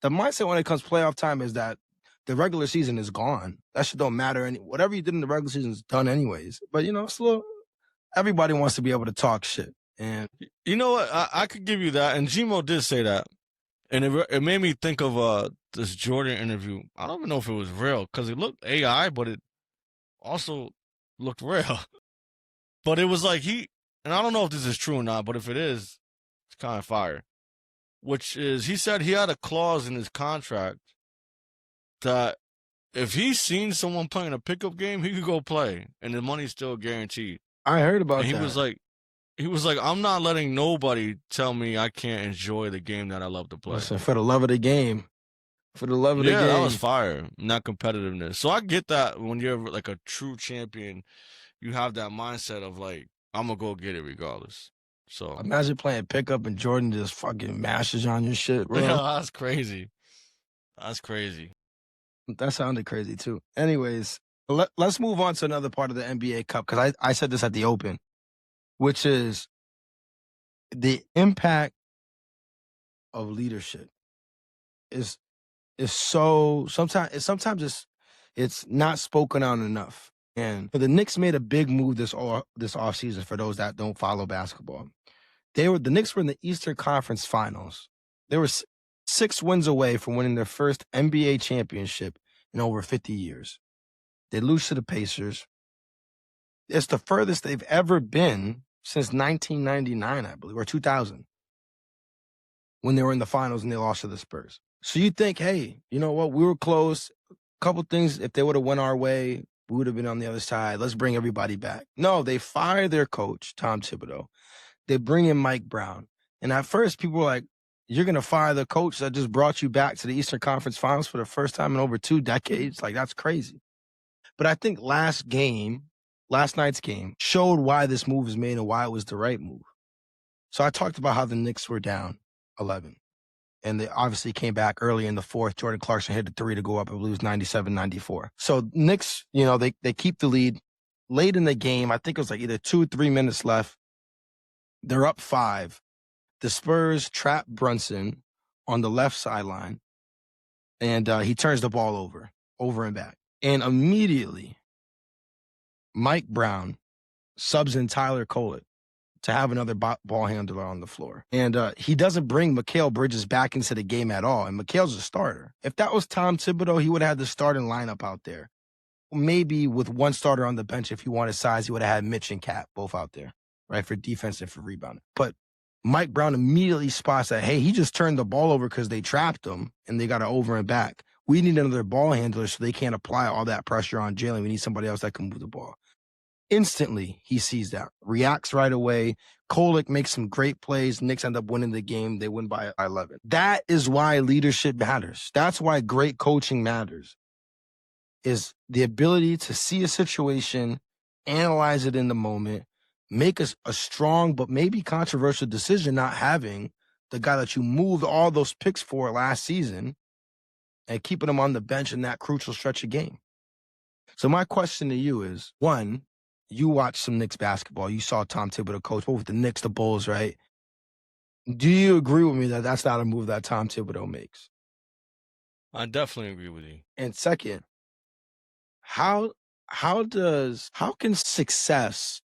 the mindset when it comes playoff time is that the regular season is gone. That shit don't matter. Whatever you did in the regular season is done anyways. But it's a little. Everybody wants to be able to talk shit. And you know what? I could give you that. And Gmo did say that. And it made me think of this Jordan interview. I don't even know if it was real because it looked AI, but it also looked real. But it was like and I don't know if this is true or not, but if it is, it's kind of fire. Which is, he said he had a clause in his contract that if he's seen someone playing a pickup game, he could go play, and the money's still guaranteed. I heard about and that. He was like, I'm not letting nobody tell me I can't enjoy the game that I love to play. Listen, for the love of the game. For the love of the game. Yeah, that was fire. Not competitiveness. So I get that when you're like a true champion, you have that mindset of like, I'm going to go get it regardless. So imagine playing pickup and Jordan just fucking mashes on your shit, bro. Yeah, that's crazy. That's crazy. That sounded crazy too. Anyways, let's move on to another part of the NBA Cup because I said this at the Open, which is the impact of leadership is so sometimes it's not spoken on enough. And the Knicks made a big move this offseason for those that don't follow basketball. The Knicks were in the Eastern Conference Finals. They were 6 wins away from winning their first NBA championship in over 50 years. They lose to the Pacers. It's the furthest they've ever been since 1999, I believe, or 2000, when they were in the finals and they lost to the Spurs. So you think, hey, you know what? We were close. A couple things, if they would have went our way, we would have been on the other side. Let's bring everybody back. No, they fire their coach, Tom Thibodeau. They bring in Mike Brown. And at first, people were like, you're going to fire the coach that just brought you back to the Eastern Conference Finals for the first time in over 2 decades? Like, that's crazy. But I think last night's game, showed why this move was made and why it was the right move. So I talked about how the Knicks were down 11. And they obviously came back early in the fourth. Jordan Clarkson hit a 3 to go up and lose 97-94. So Knicks, they keep the lead. Late in the game, I think it was like either 2 or 3 minutes left. They're up 5. The Spurs trap Brunson on the left sideline, and he turns the ball over and back. And immediately, Mike Brown subs in Tyler Kolek to have another ball handler on the floor. And he doesn't bring Mikal Bridges back into the game at all, and Mikal's a starter. If that was Tom Thibodeau, he would have had the starting lineup out there. Maybe with one starter on the bench, if he wanted size, he would have had Mitch and Cat both out there, right, for defense and for rebounding. But Mike Brown immediately spots that, hey, he just turned the ball over because they trapped him and they got it over and back. We need another ball handler so they can't apply all that pressure on Jalen. We need somebody else that can move the ball. Instantly, he sees that, reacts right away. Kolek makes some great plays. Knicks end up winning the game. They win by 11. That is why leadership matters. That's why great coaching matters, is the ability to see a situation, analyze it in the moment, make a strong but maybe controversial decision, not having the guy that you moved all those picks for last season and keeping him on the bench in that crucial stretch of game. So my question to you is, one, you watched some Knicks basketball. You saw Tom Thibodeau coach both the Knicks, the Bulls, right? Do you agree with me that that's not a move that Tom Thibodeau makes? I definitely agree with you. And second, how can success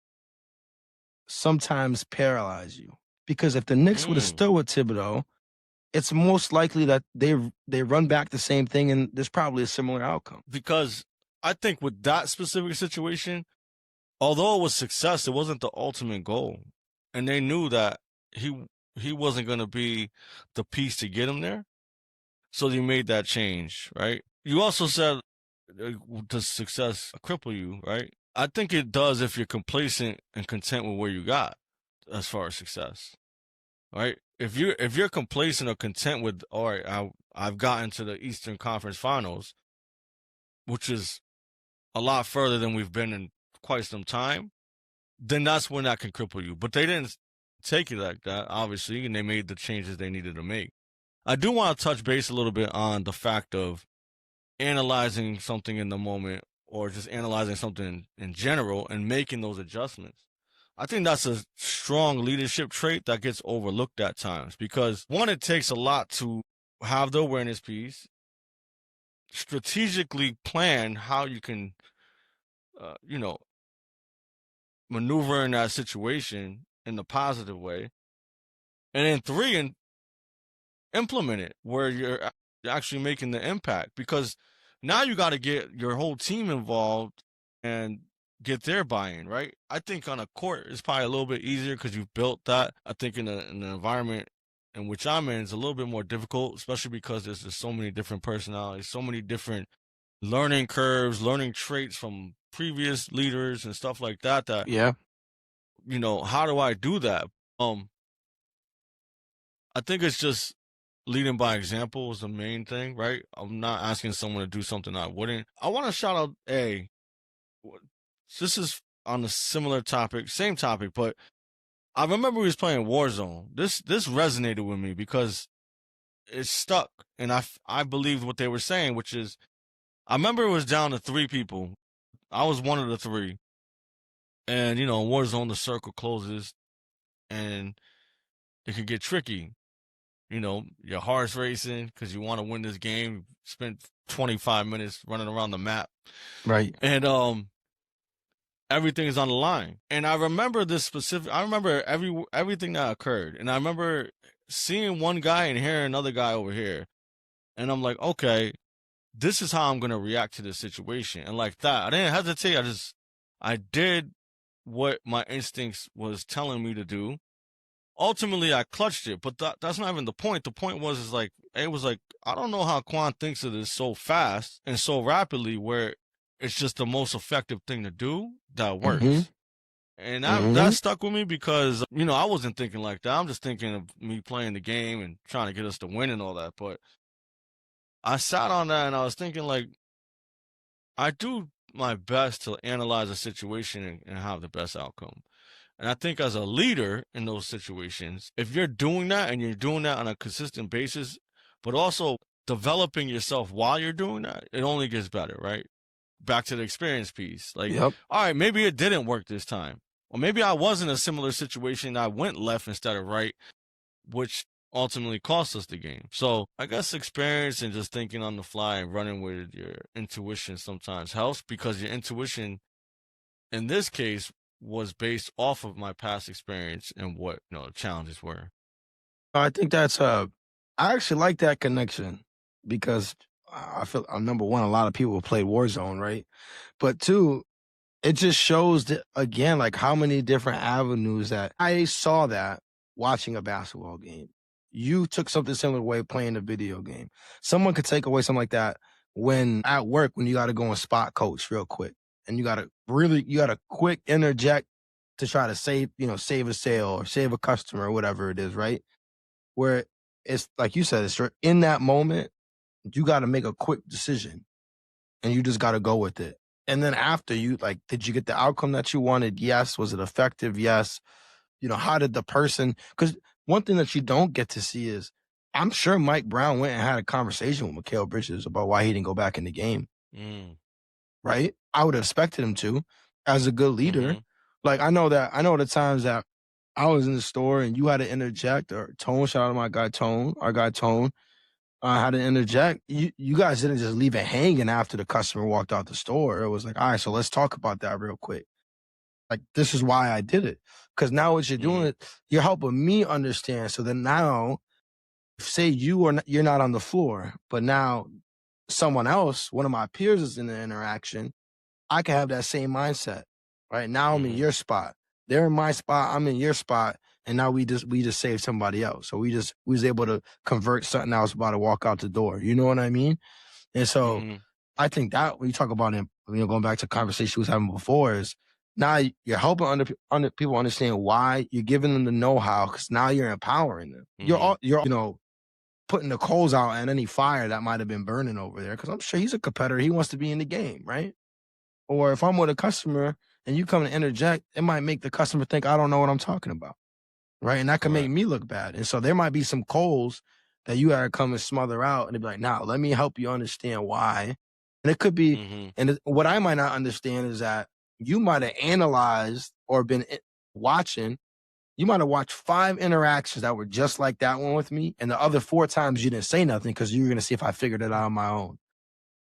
sometimes paralyze you? Because if the Knicks would have still with Thibodeau, it's most likely that they run back the same thing and there's probably a similar outcome. Because I think with that specific situation, although it was success, it wasn't the ultimate goal. And they knew that he wasn't going to be the piece to get him there. So they made that change, right? You also said, does success cripple you, right? I think it does if you're complacent and content with where you got as far as success, right? If you're complacent or content with, all right, I've gotten to the Eastern Conference Finals, which is a lot further than we've been in quite some time, then that's when that can cripple you. But they didn't take it like that, obviously, and they made the changes they needed to make. I do want to touch base a little bit on the fact of analyzing something in the moment or just analyzing something in general and making those adjustments. I think that's a strong leadership trait that gets overlooked at times because, one, it takes a lot to have the awareness piece, strategically plan how you can, maneuver in that situation in the positive way, and then three, and implement it where you're actually making the impact, because now you got to get your whole team involved and get their buy-in, right? I think on a court it's probably a little bit easier because you've built that. I think in an environment in which I'm in, it's a little bit more difficult, especially because there's just so many different personalities, so many different learning curves, learning traits from previous leaders and stuff like that. Yeah. How do I do that? I think it's just leading by example is the main thing, right? I'm not asking someone to do something I wouldn't. I want to shout out this is on a similar topic, same topic, but I remember we was playing Warzone. This resonated with me because it stuck, and I believed what they were saying, which is, I remember it was down to 3 people. I was one of the 3, and in Warzone the circle closes, and it could get tricky. Your heart's racing because you want to win this game. Spent 25 minutes running around the map. Right. And everything is on the line. And I remember I remember everything that occurred. And I remember seeing one guy and hearing another guy over here. And I'm like, okay, this is how I'm going to react to this situation. And like that, I didn't hesitate. I did what my instincts was telling me to do. Ultimately, I clutched it, but that's not even the point. The point was, I don't know how Quan thinks of this so fast and so rapidly, where it's just the most effective thing to do that works. Mm-hmm. And that stuck with me because, I wasn't thinking like that. I'm just thinking of me playing the game and trying to get us to win and all that. But I sat on that and I was thinking, I do my best to analyze a situation and have the best outcome. And I think as a leader in those situations, if you're doing that and you're doing that on a consistent basis, but also developing yourself while you're doing that, it only gets better, right? Back to the experience piece. Yep. All right, maybe it didn't work this time. Or maybe I was in a similar situation. I went left instead of right, which ultimately cost us the game. So I guess experience and just thinking on the fly and running with your intuition sometimes helps, because your intuition in this case was based off of my past experience and what the challenges were. I think that's I actually like that connection because I feel number one, a lot of people played Warzone, right? But 2, it just shows that, again, how many different avenues that I saw that watching a basketball game. You took something similar away playing a video game. Someone could take away something like that when at work, when you got to go and spot coach real quick. And you got to quick interject to try to save a sale or save a customer or whatever it is, right? Where it's like you said, it's in that moment, you got to make a quick decision and you just got to go with it. And then after did you get the outcome that you wanted? Yes. Was it effective? Yes. How did the person, because one thing that you don't get to see is, I'm sure Mike Brown went and had a conversation with Mikal Bridges about why he didn't go back in the game. Right? I would have expected him to as a good leader. Mm-hmm. Like I know the times that I was in the store and you had to interject, or Tone, shout out to my guy Tone, our guy Tone, had to interject. You guys didn't just leave it hanging after the customer walked out the store. It was like, all right, so let's talk about that real quick. Like, this is why I did it. Because now what you're Mm-hmm. doing, you're helping me understand. So then now, say you're not on the floor, but now someone else, one of my peers, is in the interaction. I can have that same mindset. Right now, I'm in Mm-hmm. your spot. They're in my spot. I'm in your spot. And now we just saved somebody else. So we was able to convert something else about to walk out the door. You know what I mean? And so Mm-hmm. I think that when you talk about him, going back to conversation we was having before, is now you're helping under people understand why, you're giving them the know-how, because now you're empowering them. Mm-hmm. You're putting the coals out at any fire that might have been burning over there, because I'm sure he's a competitor. He wants to be in the game, right? Or if I'm with a customer and you come and interject, it might make the customer think I don't know what I'm talking about, right? And that can make Correct. me look bad. And so there might be some coals that you gotta come and smother out, and be like, "Now, let me help you understand why." And it could be, Mm-hmm. and what I might not understand is that you might have analyzed or been watching. You might have watched 5 interactions that were just like that one with me, and the other 4 times you didn't say nothing because you were gonna see if I figured it out on my own.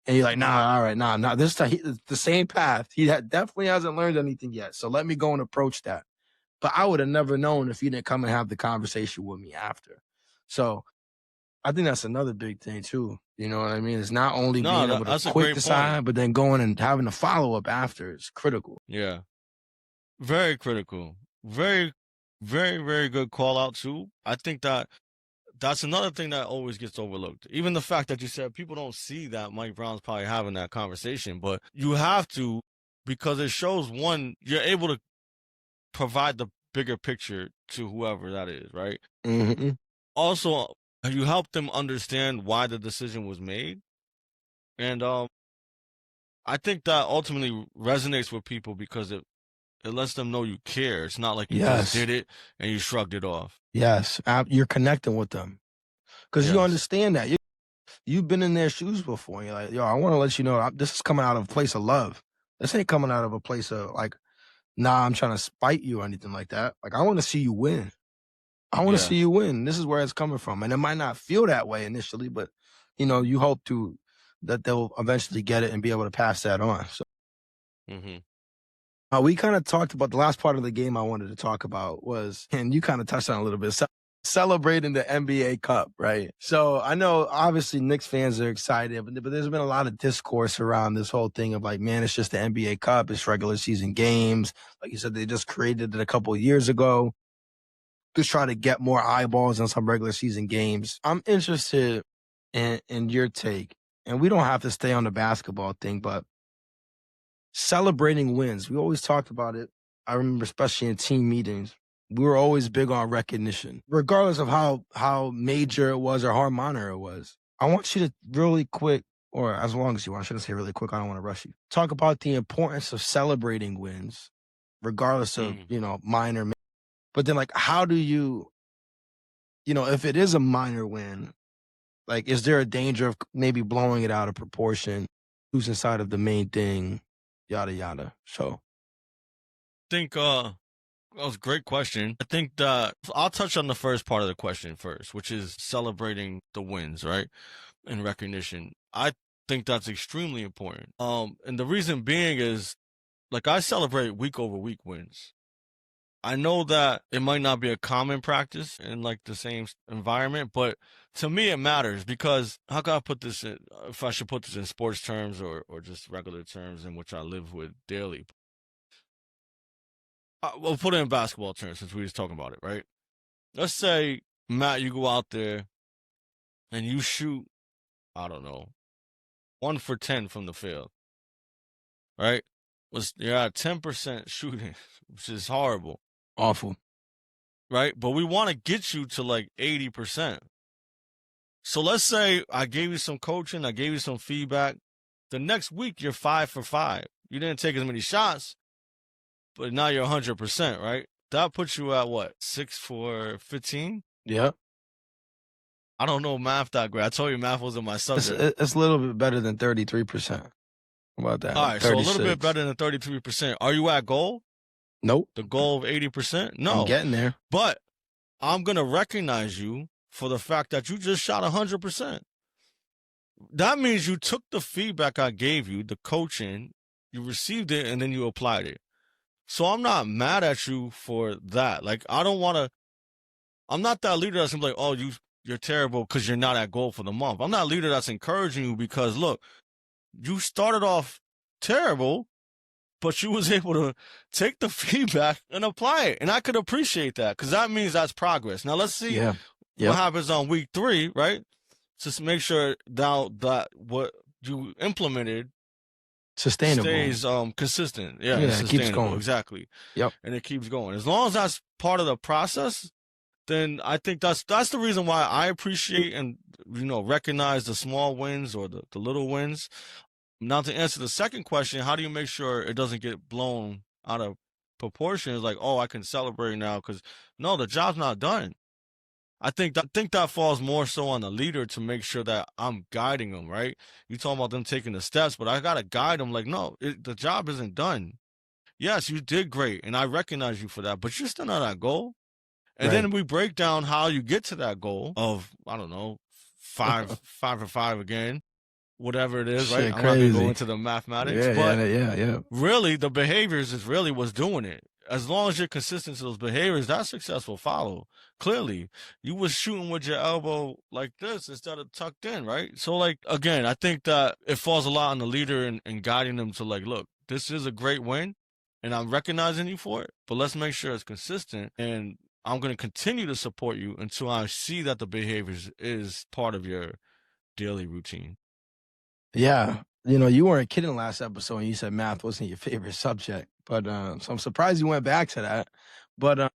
And you're like, nah, all right, nah. This time, the same path. Definitely hasn't learned anything yet. So let me go and approach that. But I would have never known if you didn't come and have the conversation with me after. So I think that's another big thing too. You know what I mean? It's not only No, being able to that's a quick great point. decide, but then going and having a follow up after is critical. Yeah. Very critical. Very, very, very good call out too. I think that's another thing that always gets overlooked. Even the fact that you said people don't see that Mike Brown's probably having that conversation, but you have to, because it shows, one, you're able to provide the bigger picture to whoever that is, right? Mm-hmm. Also, you help them understand why the decision was made. And I think that ultimately resonates with people because it lets them know you care. It's not like you just Yes. did it and you shrugged it off. Yes. You're connecting with them because you Yes. understand that. You've been in their shoes before. And you're like, yo, I want to let you know this is coming out of a place of love. This ain't coming out of a place of like, nah, I'm trying to spite you or anything like that. Like, I want to see you win. I want to Yeah. see you win. This is where it's coming from. And it might not feel that way initially, but you hope that they'll eventually get it and be able to pass that on. So Mm-hmm. we kind of talked about the last part of the game I wanted to talk about was, and you kind of touched on it a little bit, celebrating the NBA Cup, right? So I know obviously Knicks fans are excited, but there's been a lot of discourse around this whole thing of like, man, it's just the NBA Cup, it's regular season games. Like you said, they just created it a couple of years ago. Just try to get more eyeballs on some regular season games. I'm interested in your take, and we don't have to stay on the basketball thing, but celebrating wins. We always talked about it. I remember, especially in team meetings, we were always big on recognition, regardless of how major it was or how minor it was. I want you to really quick, or as long as you want, I shouldn't say really quick, I don't want to rush you. Talk about the importance of celebrating wins, regardless of, minor. But then, like, how do if it is a minor win, like, is there a danger of maybe blowing it out of proportion, losing sight of the main thing, yada, yada? So, I think that was a great question. I think that I'll touch on the first part of the question first, which is celebrating the wins, right? And recognition. I think that's extremely important. And the reason being is, like, I celebrate week over week wins. I know that it might not be a common practice in like the same environment, but to me it matters because how can I put this in, if I should put this in sports terms or just regular terms in which I live with daily. We'll put it in basketball terms since we was talking about it, right? Let's say, Matt, you go out there and you shoot, I don't know, 1 for 10 from the field, right? You're at 10% shooting, which is horrible, awful. right? But we want to get you to like 80%. So let's say I gave you some coaching, I gave you some feedback. The next week, you're 5 for 5. You didn't take as many shots, but now you're 100%, right? That puts you at what, 6 for 15? Yeah. I don't know math that great. I told you math wasn't my It's subject. it's a little bit better than 33%. How about that? All right, so a little bit 36. better than 33%. Are you at goal? Nope. The goal of 80%? I'm No. getting there. But I'm going to recognize you for the fact that you just shot 100%. That means you took the feedback I gave you, the coaching, you received it, and then you applied it. So I'm not mad at you for that. Like, I don't want to, I'm not that leader that's gonna be like, oh, you're terrible because you're not at goal for the month. I'm not a leader that's encouraging you because, look, you started off terrible, but you was able to take the feedback and apply it. And I could appreciate that because that means that's progress. Now, let's see what happens on week 3, right? Just make sure that what you implemented Sustainable. stays consistent. Yeah, it keeps going. Exactly. Yep. And it keeps going. As long as that's part of the process, then I think that's the reason why I appreciate and recognize the small wins or the little wins. Now, to answer the second question, how do you make sure it doesn't get blown out of proportion? It's like, oh, I can celebrate now because no, the job's not done. I think that falls more so on the leader to make sure that I'm guiding them, right? You talking about them taking the steps, but I gotta guide them. Like, no, the job isn't done. Yes, you did great, and I recognize you for that, but you're still not at goal. And then we break down how you get to that goal of, I don't know, 5 for 5 again, whatever it is, right? I'm not gonna go into the mathematics, but really the behaviors is really what's doing it. As long as you're consistent to those behaviors, that success will follow. Clearly, you was shooting with your elbow like this instead of tucked in, right? So, like, again, I think that it falls a lot on the leader and guiding them to, like, look, this is a great win, and I'm recognizing you for it, but let's make sure it's consistent, and I'm going to continue to support you until I see that the behaviors is part of your daily routine. Yeah. You weren't kidding last episode when you said math wasn't your favorite subject. But so I'm surprised you went back to that. But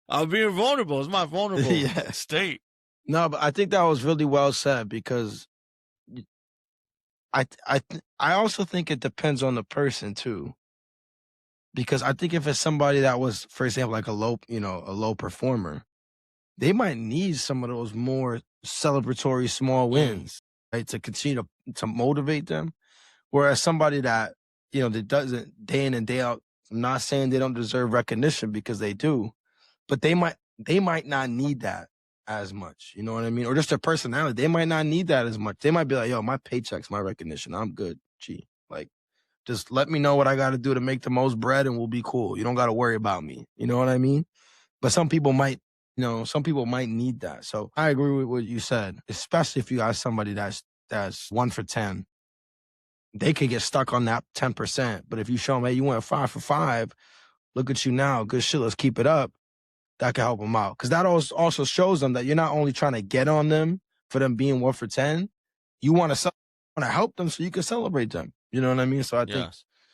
I'm being vulnerable. It's my vulnerable state. No, but I think that was really well said because I also think it depends on the person too. Because I think if it's somebody that was, for example, like a low performer, they might need some of those more celebratory small wins, right, to continue to motivate them. Whereas somebody that that doesn't day in and day out, I'm not saying they don't deserve recognition because they do, but they might not need that as much. You know what I mean? Or just their personality, they might not need that as much. They might be like, yo, my paycheck's my recognition. I'm good. Gee, like, just let me know what I got to do to make the most bread and we'll be cool. You don't got to worry about me. You know what I mean? But some people might need that. So I agree with what you said, especially if you got somebody that's 1 for 10. They could get stuck on that 10%. But if you show them, hey, you went 5 for 5, look at you now, good shit, let's keep it up, that can help them out. Because that also shows them that you're not only trying to get on them for them being 1 for 10, you want to help them so you can celebrate them. You know what I mean? So I think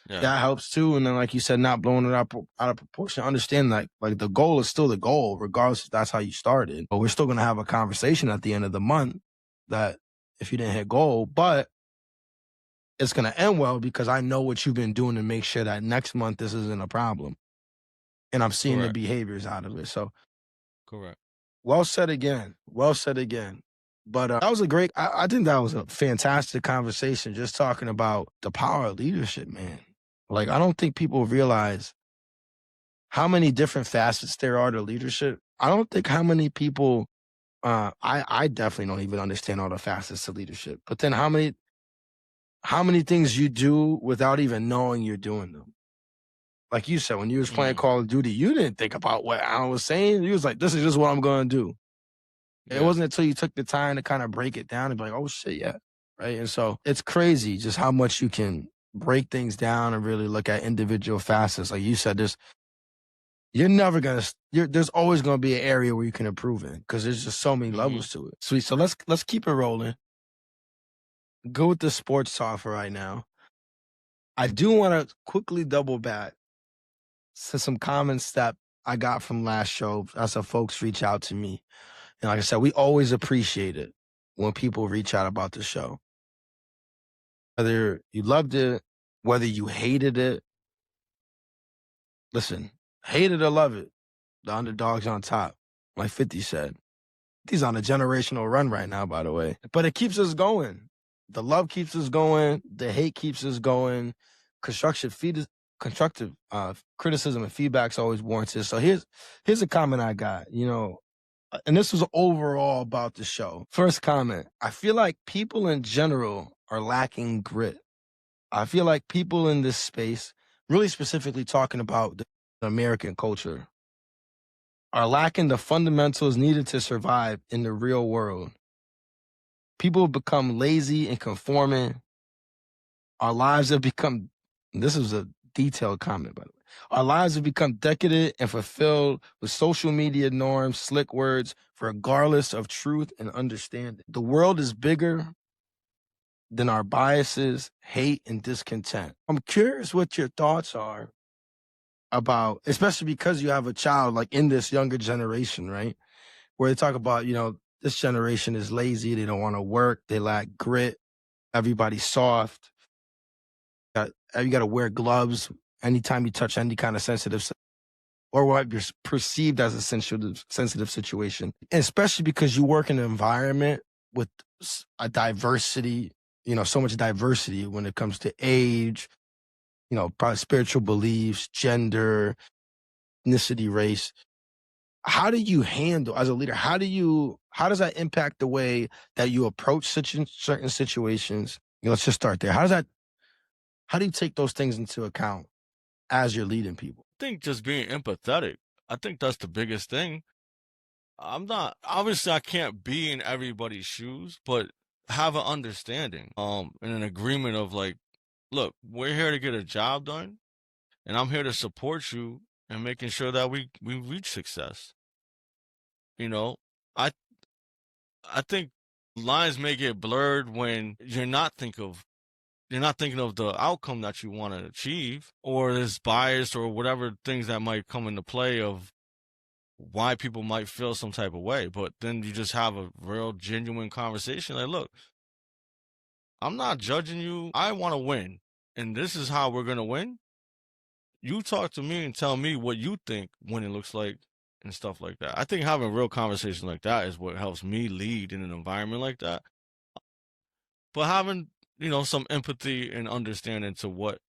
that helps too. And then, like you said, not blowing it out of proportion. Understand that, like, the goal is still the goal, regardless if that's how you started. But we're still going to have a conversation at the end of the month that if you didn't hit goal, but it's going to end well because I know what you've been doing to make sure that next month this isn't a problem. And I'm seeing the behaviors out of it. So, correct. Well said again. But that was I think that was a fantastic conversation, just talking about the power of leadership, man. Like, I don't think people realize how many different facets there are to leadership. I don't think how many people, I definitely don't even understand all the facets to leadership. But then how many things you do without even knowing you're doing them. Like you said, when you was playing Call of Duty, you didn't think about what Alan was saying. You was like, this is just what I'm going to do. It wasn't until you took the time to kind of break it down and be like, oh, shit, yeah. Right? And so it's crazy just how much you can break things down and really look at individual facets. Like you said, there's always going to be an area where you can improve in because there's just so many levels to it. Sweet. So let's keep it rolling. Go with the sports talk for right now. I do want to quickly double back to some comments that I got from last show as some folks reach out to me. And like I said, we always appreciate it when people reach out about the show. Whether you loved it, whether you hated it. Listen, hate it or love it, the underdog's on top, like 50 said. He's on a generational run right now, by the way. But it keeps us going. The love keeps us going, the hate keeps us going. Constructive criticism and feedback's always warranted. So here's a comment I got, and this was overall about the show. First comment: I feel like people in general are lacking grit. I feel like people in this space, really specifically talking about the American culture, are lacking the fundamentals needed to survive in the real world. People have become lazy and conforming. Our lives have become, this is a detailed comment, by the way. Our lives have become decadent and fulfilled with social media norms, slick words, regardless of truth and understanding. The world is bigger than our biases, hate, and discontent. I'm curious what your thoughts are about, especially because you have a child like in this younger generation, right? Where they talk about, this generation is lazy, they don't want to work, they lack grit, everybody's soft. You got to wear gloves anytime you touch any kind of sensitive or what you're perceived as a sensitive situation, and especially because you work in an environment with a diversity, so much diversity when it comes to age, probably spiritual beliefs, gender, ethnicity, race. How do you handle, as a leader, how does that impact the way that you approach certain situations? Let's just start there. How do you take those things into account as you're leading people? I think just being empathetic. I think that's the biggest thing. I'm not obviously I can't be in everybody's shoes, but have an understanding, and an agreement of like, look, we're here to get a job done, and I'm here to support you and making sure that we reach success. You know, I I think lines may get blurred when you're not thinking of the outcome that you want to achieve, or there's bias or whatever things that might come into play of why people might feel some type of way. But then you just have a real genuine conversation. Like, look, I'm not judging you. I want to win. And this is how we're going to win. You talk to me and tell me what you think winning looks like and stuff like that. I think having real conversations like that is what helps me lead in an environment like that. But having, some empathy and understanding to what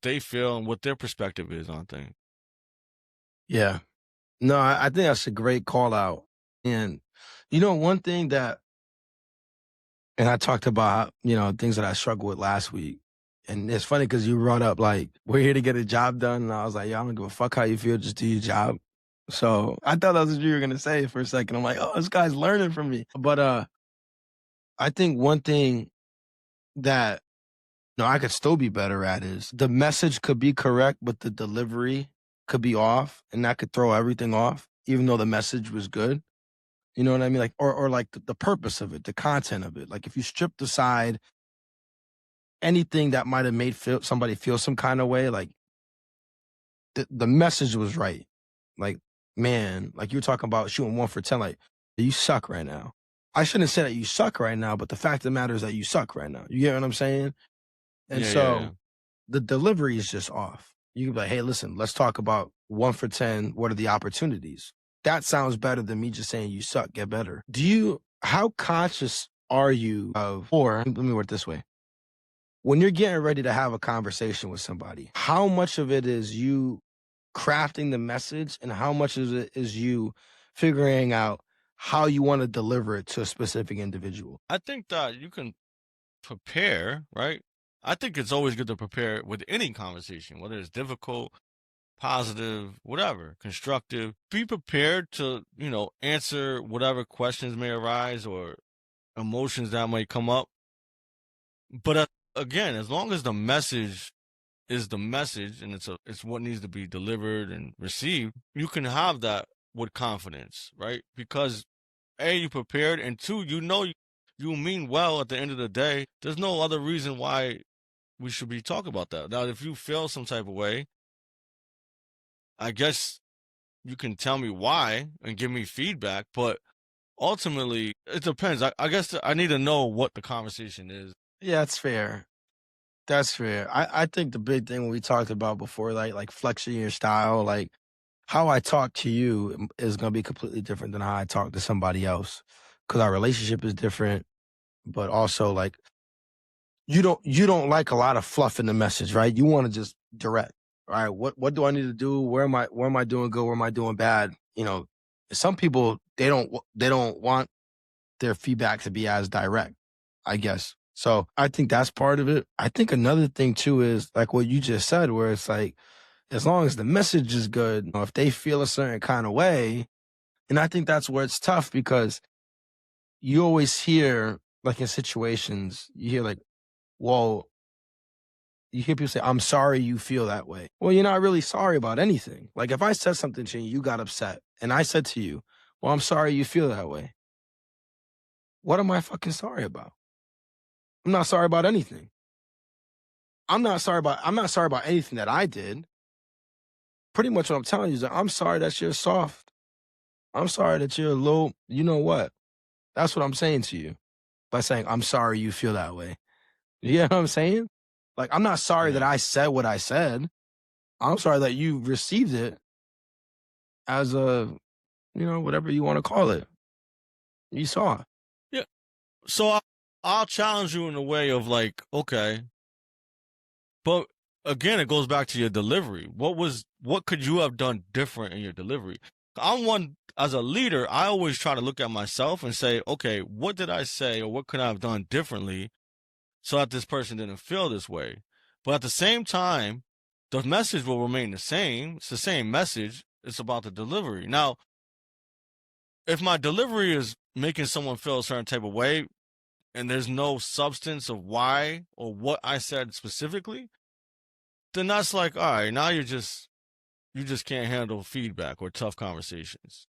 they feel and what their perspective is on things. Yeah. No, I think that's a great call out. And, one thing that, and I talked about, things that I struggled with last week. And it's funny because you brought up, like, we're here to get a job done. And I was like, I don't give a fuck how you feel, just do your job. So I thought that was what you were going to say for a second. I'm like, oh, this guy's learning from me. But I think one thing that, I could still be better at is the message could be correct, but the delivery could be off. And that could throw everything off, even though the message was good. You know what I mean? Like, or like the purpose of it, the content of it. Like if you stripped aside anything that might have made somebody feel some kind of way, like the message was right. Like, man, like you were talking about shooting 1 for 10, like you suck right now. I shouldn't say that you suck right now, but the fact of the matter is that you suck right now. You get what I'm saying? And Yeah, yeah, yeah. so the delivery is just off. You can be like, hey, listen, let's talk about 1 for 10. What are the opportunities? That sounds better than me just saying you suck, get better. How conscious are you of, or let me word it this way. When you're getting ready to have a conversation with somebody, how much of it is you crafting the message and how much of it is you figuring out how you want to deliver it to a specific individual? I think that you can prepare, right? I think it's always good to prepare with any conversation, whether it's difficult, positive, whatever, constructive. Be prepared to, answer whatever questions may arise or emotions that might come up. But again, as long as the message is the message and it's what needs to be delivered and received, you can have that with confidence, right? Because A, you prepared, and two, you mean well at the end of the day. There's no other reason why we should be talking about that. Now, if you feel some type of way, I guess you can tell me why and give me feedback, but ultimately it depends. I guess I need to know what the conversation is. Yeah, that's fair. That's fair. I think the big thing we talked about before, like flexing your style, like how I talk to you is going to be completely different than how I talk to somebody else because our relationship is different. but also like you don't like a lot of fluff in the message, right? You want to just direct. All right, what do I need to do? Where am I doing good? Where am I doing bad? Some people they don't want their feedback to be as direct, I guess. So I think that's part of it. I think another thing too is like what you just said, where it's like as long as the message is good, if they feel a certain kind of way, and I think that's where it's tough because you always hear like in situations, you hear like, well, you hear people say, I'm sorry you feel that way. Well, you're not really sorry about anything. Like if I said something to you, you got upset, and I said to you, well, I'm sorry you feel that way. What am I fucking sorry about? I'm not sorry about anything. I'm not sorry about anything that I did. Pretty much what I'm telling you is that I'm sorry that you're soft. I'm sorry that you're a little, you know what? That's what I'm saying to you by saying, I'm sorry you feel that way. You know what I'm saying? Like, I'm not sorry that Yeah. I said what I said. I'm sorry that you received it as a, whatever you want to call it. You saw it. Yeah. So I'll challenge you in a way of like, okay, but again, it goes back to your delivery. What could you have done different in your delivery? I'm one as a leader, I always try to look at myself and say, okay, what did I say or what could I have done differently so that this person didn't feel this way? But at the same time, the message will remain the same. It's the same message. It's about the delivery. Now, if my delivery is making someone feel a certain type of way and there's no substance of why or what I said specifically, then that's like, all right, now you just can't handle feedback or tough conversations.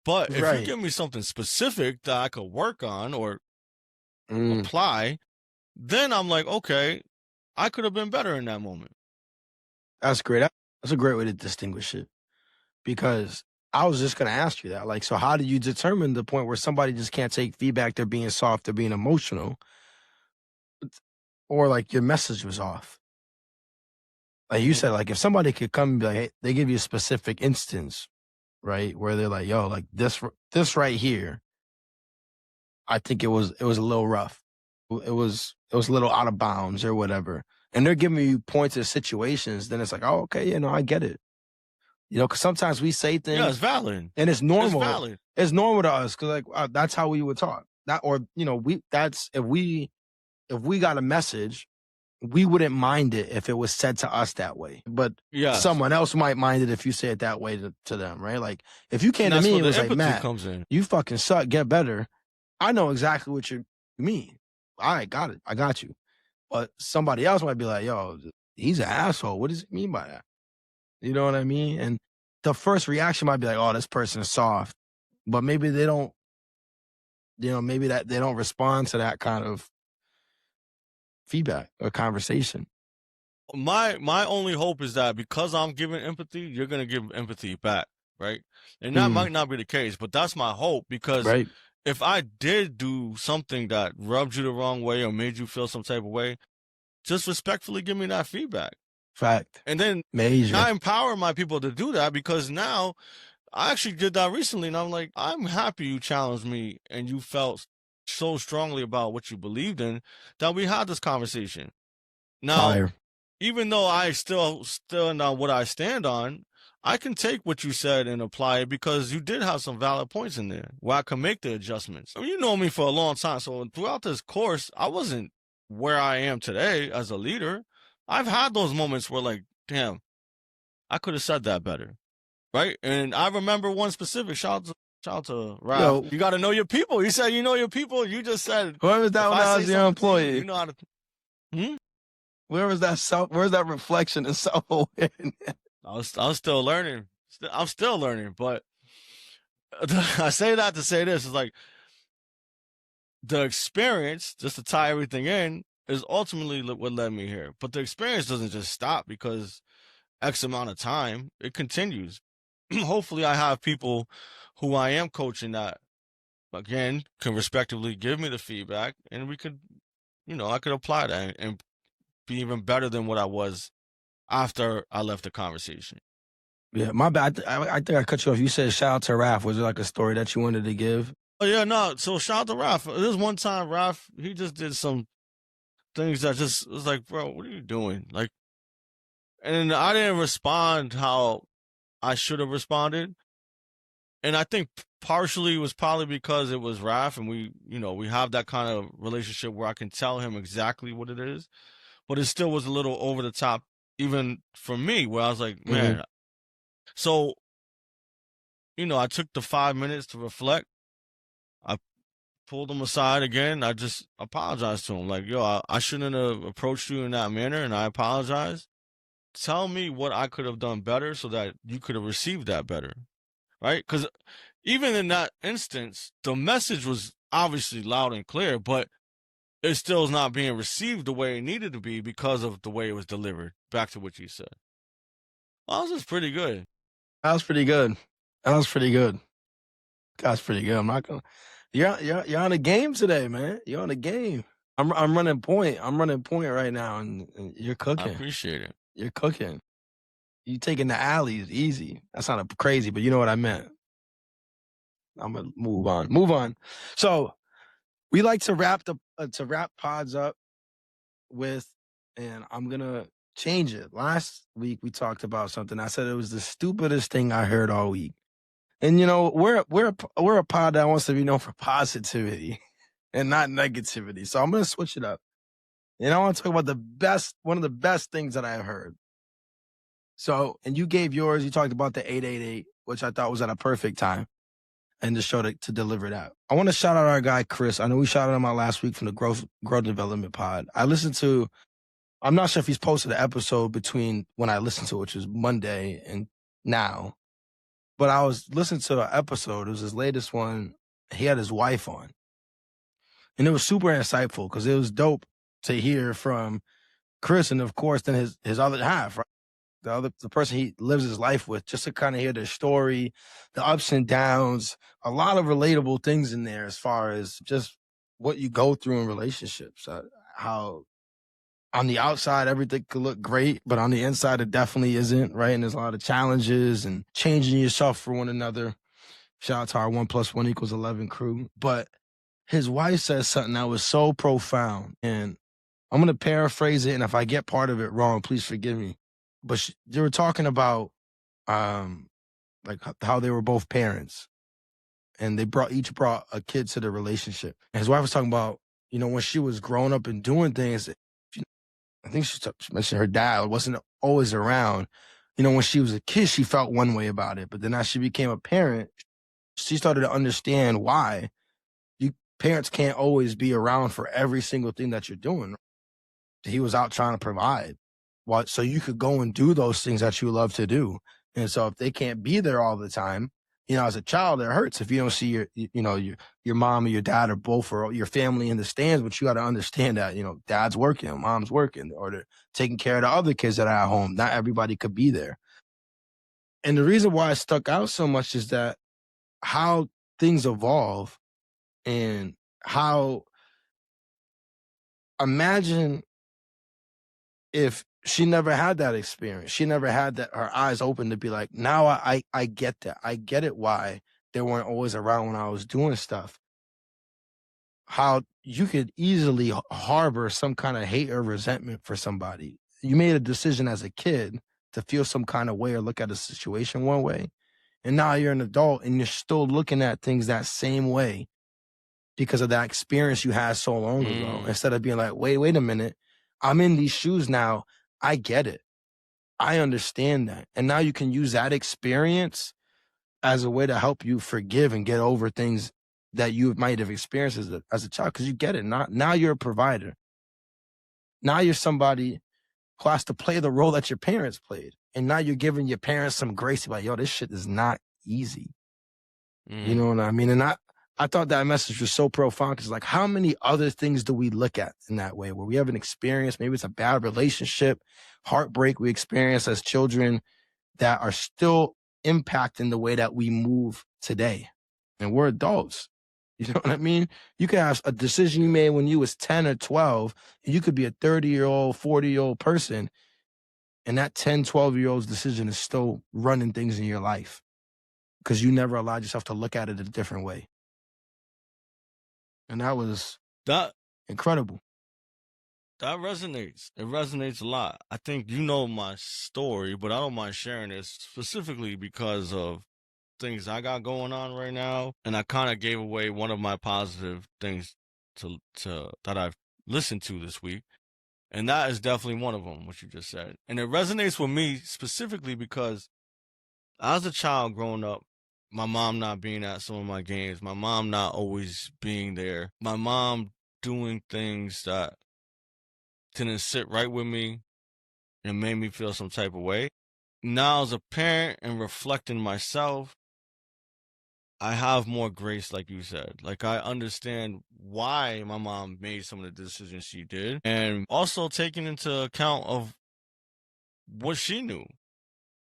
But if you Right. give me something specific that I could work on or Mm, apply, then I'm like, okay, I could have been better in that moment. that's great. That's a great way to distinguish it because I was just going to ask you that. Like, so how do you determine the point where somebody just can't take feedback? They're being soft, they're being emotional, or like your message was off? Like you Mm, said, like if somebody could come and be like, hey, they give you a specific instance, right? Where they're like, yo, like this right here, I think it was a little rough. It was a little out of bounds or whatever. And they're giving you points of situations, then it's like, oh, okay, I get it. Because sometimes we say yeah, it's things valid. and it's It's normal. valid. It's normal to us because like that's how we would talk. That or we that's if we got a message, we wouldn't mind it if it was said to us that way. But Yes. someone else might mind it if you say it that way to them, right? Like if you came And to that's me where and the was like, empathy Matt, comes in. you fucking suck, get better. I know exactly what you mean. All right, got it. I got you. But somebody else might be like, yo, he's an asshole. What does he mean by that? You know what I mean? And the first reaction might be like, oh, this person is soft. But maybe they don't, maybe that they don't respond to that kind of feedback or conversation. My only hope is that because I'm giving empathy, you're gonna give empathy back, right? And that Mm, might not be the case, but that's my hope because right? if I did do something that rubbed you the wrong way or made you feel some type of way, just respectfully give me that feedback. Fact. And then Major. I empower my people to do that because now I actually did that recently and I'm like, I'm happy you challenged me and you felt so strongly about what you believed in that we had this conversation. Now, Fire. even though I still stand on what I stand on, I can take what you said and apply it because you did have some valid points in there where I can make the adjustments. I mean, you know me for a long time, so throughout this course, I wasn't where I am today as a leader. I've had those moments where, like, damn, I could have said that better, right? And I remember one specific shout out to Raf. Yo, You got to know your people. You said you know your people. You just said where was that if when I I say was your something to you, you employee? know how to. Hmm? Where's that reflection and self-awareness? I was still learning. I'm still learning, but I say that to say this is like the experience, just to tie everything in, is ultimately what led me here. But the experience doesn't just stop because X amount of time; it continues. Hopefully, I have people who I am coaching that again can respectively give me the feedback, and we could, I could apply that and be even better than what I was after I left the conversation. Yeah, my bad. I think I cut you off. You said shout out to Raph. Was there like a story that you wanted to give? Oh yeah, no. So shout out to Raf. This one time, Raf, he just did some things that just was like, bro, what are you doing? Like, and I didn't respond how I should have responded, and I think partially it was probably because it was Raf, and we have that kind of relationship where I can tell him exactly what it is, but it still was a little over the top, even for me, where I was like, Mm-hmm. man. So I took the 5 minutes to reflect. I pulled him aside again. I just apologized to him. Like, yo, I shouldn't have approached you in that manner, and I apologize. Tell me what I could have done better so that you could have received that better, right? Because even in that instance, the message was obviously loud and clear, but it still is not being received the way it needed to be because of the way it was delivered. Back to what you said. Well, that was just pretty good. That was pretty good. That was pretty good. That's pretty good. I'm not gonna. You're on a game today, man. You're on a game. I'm running point. I'm running point right now, and you're I cooking. appreciate it. You're cooking. You taking the alleys easy. That sounded crazy, but you know what I meant. I'm gonna move on. Move on. So we like to wrap pods up with, and I'm gonna change it. Last week we talked about something. I said it was the stupidest thing I heard all week. And we're a pod that wants to be known for positivity and not negativity. So I'm gonna switch it up. And I want to talk about one of the best things that I've heard. So, and you gave yours. You talked about the 888, which I thought was at a perfect time, and the show to deliver that. I want to shout out our guy Chris. I know we shouted him out last week from the growth development pod. I listened to. I'm not sure if he's posted an episode between when I listened to it, which was Monday, and now. But I was listening to an episode. It was his latest one. He had his wife on. And it was super insightful because it was dope to hear from Chris and, of course, then his other half, right? The person he lives his life with, just to kind of hear their story, the ups and downs, a lot of relatable things in there as far as just what you go through in relationships, how on the outside, everything could look great, but on the inside, it definitely isn't, right? And there's a lot of challenges and changing yourself for one another. Shout out to our 1+1=11 crew. But his wife says something that was so profound. And I'm going to paraphrase it. And if I get part of it wrong, please forgive me. But they were talking about like how they were both parents. And they each brought a kid to the relationship. And his wife was talking about, when she was growing up and doing things, I think she mentioned her dad wasn't always around. When she was a kid, she felt one way about it. But then as she became a parent, she started to understand why parents can't always be around for every single thing that you're doing. He was out trying to provide. So you could go and do those things that you love to do. And so if they can't be there all the time, as a child, it hurts if you don't see your mom or your dad or both or your family in the stands. But you got to understand that, dad's working, mom's working, or they're taking care of the other kids that are at home. Not everybody could be there. And the reason why it stuck out so much is that how things evolve and how, imagine if she never had that experience. She never had her eyes open to be like, now I get that. I get it why they weren't always around when I was doing stuff. How you could easily harbor some kind of hate or resentment for somebody. You made a decision as a kid to feel some kind of way or look at a situation one way. And now you're an adult and you're still looking at things that same way because of that experience you had so long ago. Instead of being like, wait a minute, I'm in these shoes now. I get it. I understand that. And now you can use that experience as a way to help you forgive and get over things that you might have experienced as a child, because you get it. Now you're a provider. Now you're somebody who has to play the role that your parents played. And now you're giving your parents some grace. Like, yo, this shit is not easy. You know what I mean? And I thought that message was so profound because, like, how many other things do we look at in that way where we have an experience? Maybe it's a bad relationship, heartbreak we experience as children that are still impacting the way that we move today. And we're adults. You know what I mean? You could have a decision you made when you was 10 or 12, and you could be a 30-year-old, 40-year-old person, and that 10, 12-year-old's decision is still running things in your life because you never allowed yourself to look at it a different way. And that was That incredible. that resonates. It resonates a lot. I think you know my story, but I don't mind sharing it specifically because of things I got going on right now, and I kind of gave away one of my positive things to that I've listened to this week, and that is definitely one of them, what you just said. And it resonates with me specifically because as a child growing up, my mom not being at some of my games, my mom not always being there, my mom doing things that didn't sit right with me and made me feel some type of way. Now, as a parent and reflecting myself, I have more grace, like you said. Like, I understand why my mom made some of the decisions she did, and also taking into account of what she knew,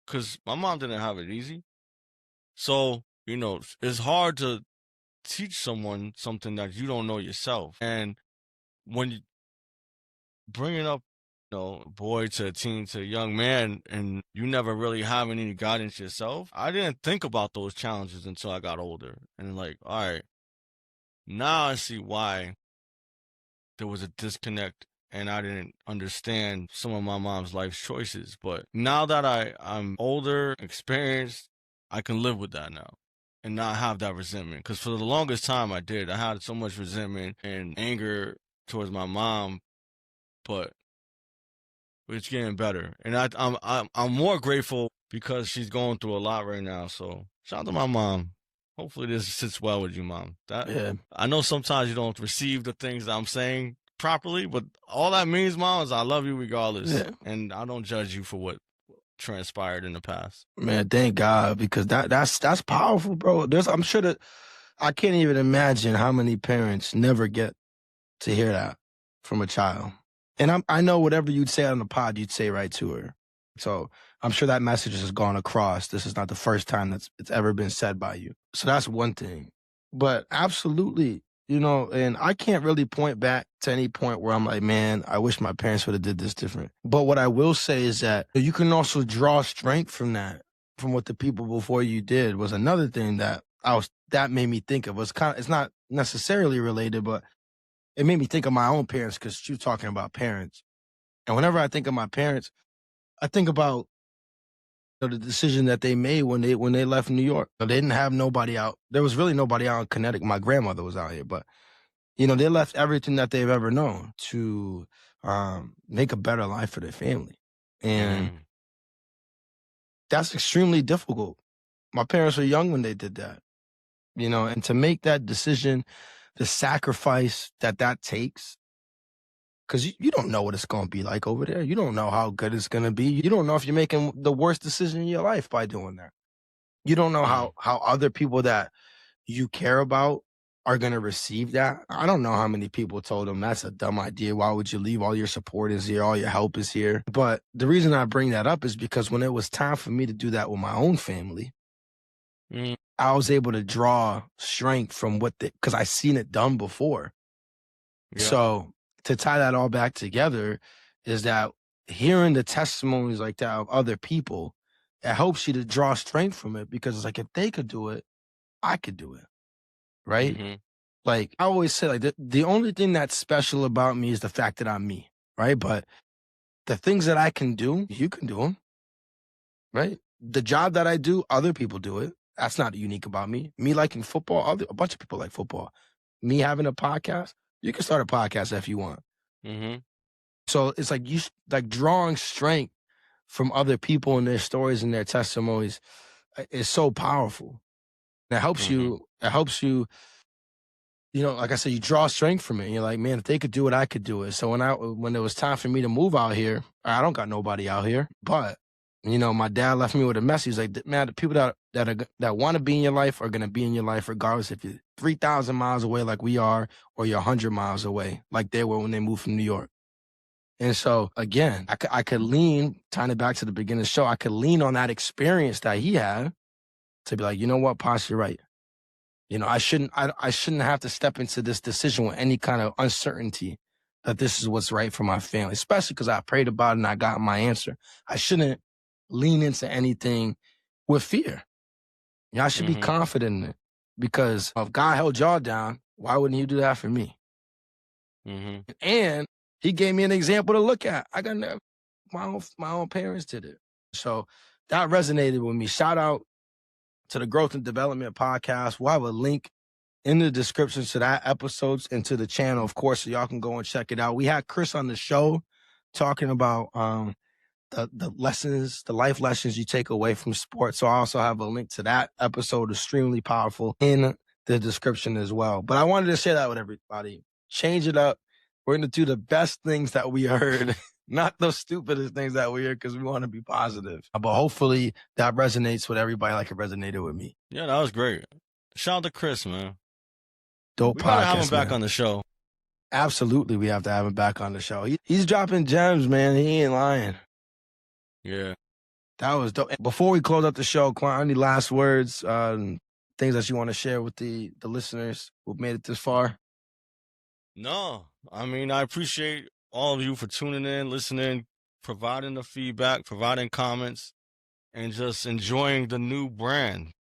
because my mom didn't have it easy. So, it's hard to teach someone something that you don't know yourself. And when you bringing up, a boy to a teen to a young man, and you never really have any guidance yourself, I didn't think about those challenges until I got older. And like, all right, now I see why there was a disconnect and I didn't understand some of my mom's life choices. But now that I'm older, experienced, I can live with that now and not have that resentment. Because for the longest time I did. I had so much resentment and anger towards my mom, but it's getting better. And I'm more grateful because she's going through a lot right now. So shout out to my mom. Hopefully this sits well with you, Mom. Yeah. I know sometimes you don't receive the things that I'm saying properly, but all that means, Mom, is I love you regardless. Yeah. And I don't judge you for what transpired in the past. Man, thank God, because that's powerful, bro. I'm sure that I can't even imagine how many parents never get to hear that from a child. And I know whatever you'd say on the pod, you'd say right to her. So I'm sure that message has gone across. This is not the first time it's ever been said by you. So that's one thing. But absolutely, and I can't really point back to any point where I'm like, man, I wish my parents would have did this different. But what I will say is that you can also draw strength from that, from what the people before you did was another thing that made me think of. It's not necessarily related, but it made me think of my own parents because you're talking about parents. And whenever I think of my parents, I think about the decision that they made when they left New York. They didn't have nobody out. There was really nobody out in Connecticut. My grandmother was out here, but they left everything that they've ever known to make a better life for their family. And that's extremely difficult. My parents were young when they did that, and to make that decision, the sacrifice that takes, because you don't know what it's going to be like over there. You don't know how good it's going to be. You don't know if you're making the worst decision in your life by doing that. You don't know how other people that you care about are going to receive that. I don't know how many people told them that's a dumb idea. Why would you leave? All your support is here. All your help is here. But the reason I bring that up is because when it was time for me to do that with my own family, I was able to draw strength from because I seen it done before. Yeah. So to tie that all back together is that hearing the testimonies like that of other people, it helps you to draw strength from it, because it's like, if they could do it, I could do it. Right? Mm-hmm. Like I always say, like the only thing that's special about me is the fact that I'm me. Right? But the things that I can do, you can do them. Right? The job that I do, other people do it. That's not unique about me. Me liking football, a bunch of people like football. Me having a podcast, you can start a podcast if you want. Mm-hmm. So it's like drawing strength from other people and their stories and their testimonies is so powerful. It helps you. It helps you. Like I said, you draw strength from it. And you're like, man, if they could do it, I could do it. So when it was time for me to move out here, I don't got nobody out here, but my dad left me with a message. He's like, man, the people that want to be in your life are going to be in your life regardless if you're 3,000 miles away like we are, or you're 100 miles away like they were when they moved from New York. And so, again, I could lean, tying it back to the beginning of the show, I could lean on that experience that he had to be like, you know what, Posh, you're right. I shouldn't have to step into this decision with any kind of uncertainty that this is what's right for my family, especially because I prayed about it and I got my answer. I shouldn't lean into anything with fear. I should be confident in it, because if God held y'all down, Why wouldn't you do that for me? Mm-hmm. And he gave me an example to look at. I got my own parents did it. So that resonated with me. Shout out to the Growth and Development Podcast. We'll have a link in the description to that episodes and to the channel, of course, so y'all can go and check it out. We had Chris on the show talking about the lessons, the life lessons you take away from sports. So I also have a link to that episode, extremely powerful, in the description as well. But I wanted to share that with everybody. Change it up. We're going to do the best things that we heard, not the stupidest things that we heard, because we want to be positive. But hopefully that resonates with everybody like it resonated with me. Yeah, that was great. Shout out to Chris, man. Dope We gotta podcast, have him back man. on the show. Absolutely, we have to have him back on the show. He's dropping gems, man. He ain't lying. Yeah. That was dope. Before we close out the show, Quan, any last words, things that you want to share with the listeners who've made it this far? No, I mean, I appreciate all of you for tuning in, listening, providing the feedback, providing comments, and just enjoying the new brand,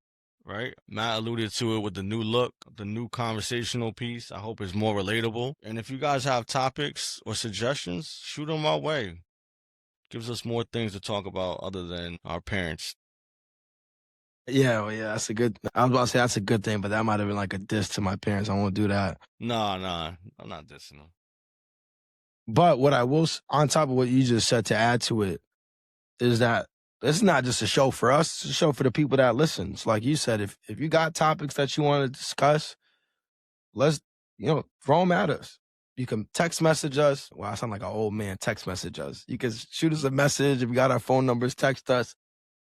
right? Matt alluded to it with the new look, the new conversational piece. I hope it's more relatable. And if you guys have topics or suggestions, shoot them our way. Gives us more things to talk about other than our parents. Yeah, well, yeah, that's a good. I was about to say that's a good thing, but that might have been like a diss to my parents. I won't do that. Nah, I'm not dissing them. But what I will, on top of what you just said, to add to it, is that this is not just a show for us; it's a show for the people that listen. So like you said, if you got topics that you want to discuss, let's throw them at us. You can text message us. Well, I sound like an old man. Text message us. You can shoot us a message. If you got our phone numbers, text us.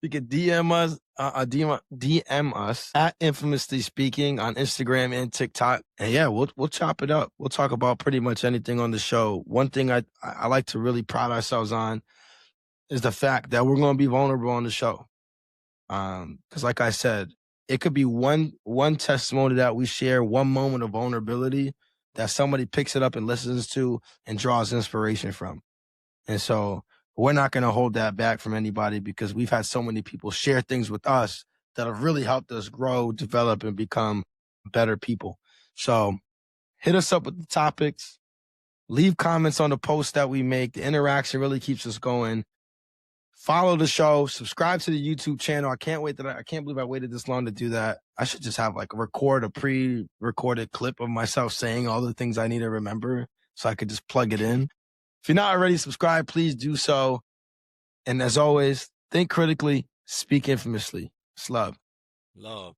You can DM us, DM us at Infamously Speaking on Instagram and TikTok. And yeah, we'll chop it up. We'll talk about pretty much anything on the show. One thing I like to really pride ourselves on is the fact that we're going to be vulnerable on the show. Because like I said, it could be one testimony that we share, one moment of vulnerability that somebody picks it up and listens to and draws inspiration from. And so we're not going to hold that back from anybody, because we've had so many people share things with us that have really helped us grow, develop, and become better people. So hit us up with the topics, leave comments on the posts that we make. The interaction really keeps us going. Follow the show, subscribe to the YouTube channel. I can't believe I waited this long to do that. I should just have a pre-recorded clip of myself saying all the things I need to remember so I could just plug it in. If you're not already subscribed, please do so. And as always, think critically, speak infamously. It's love. Love.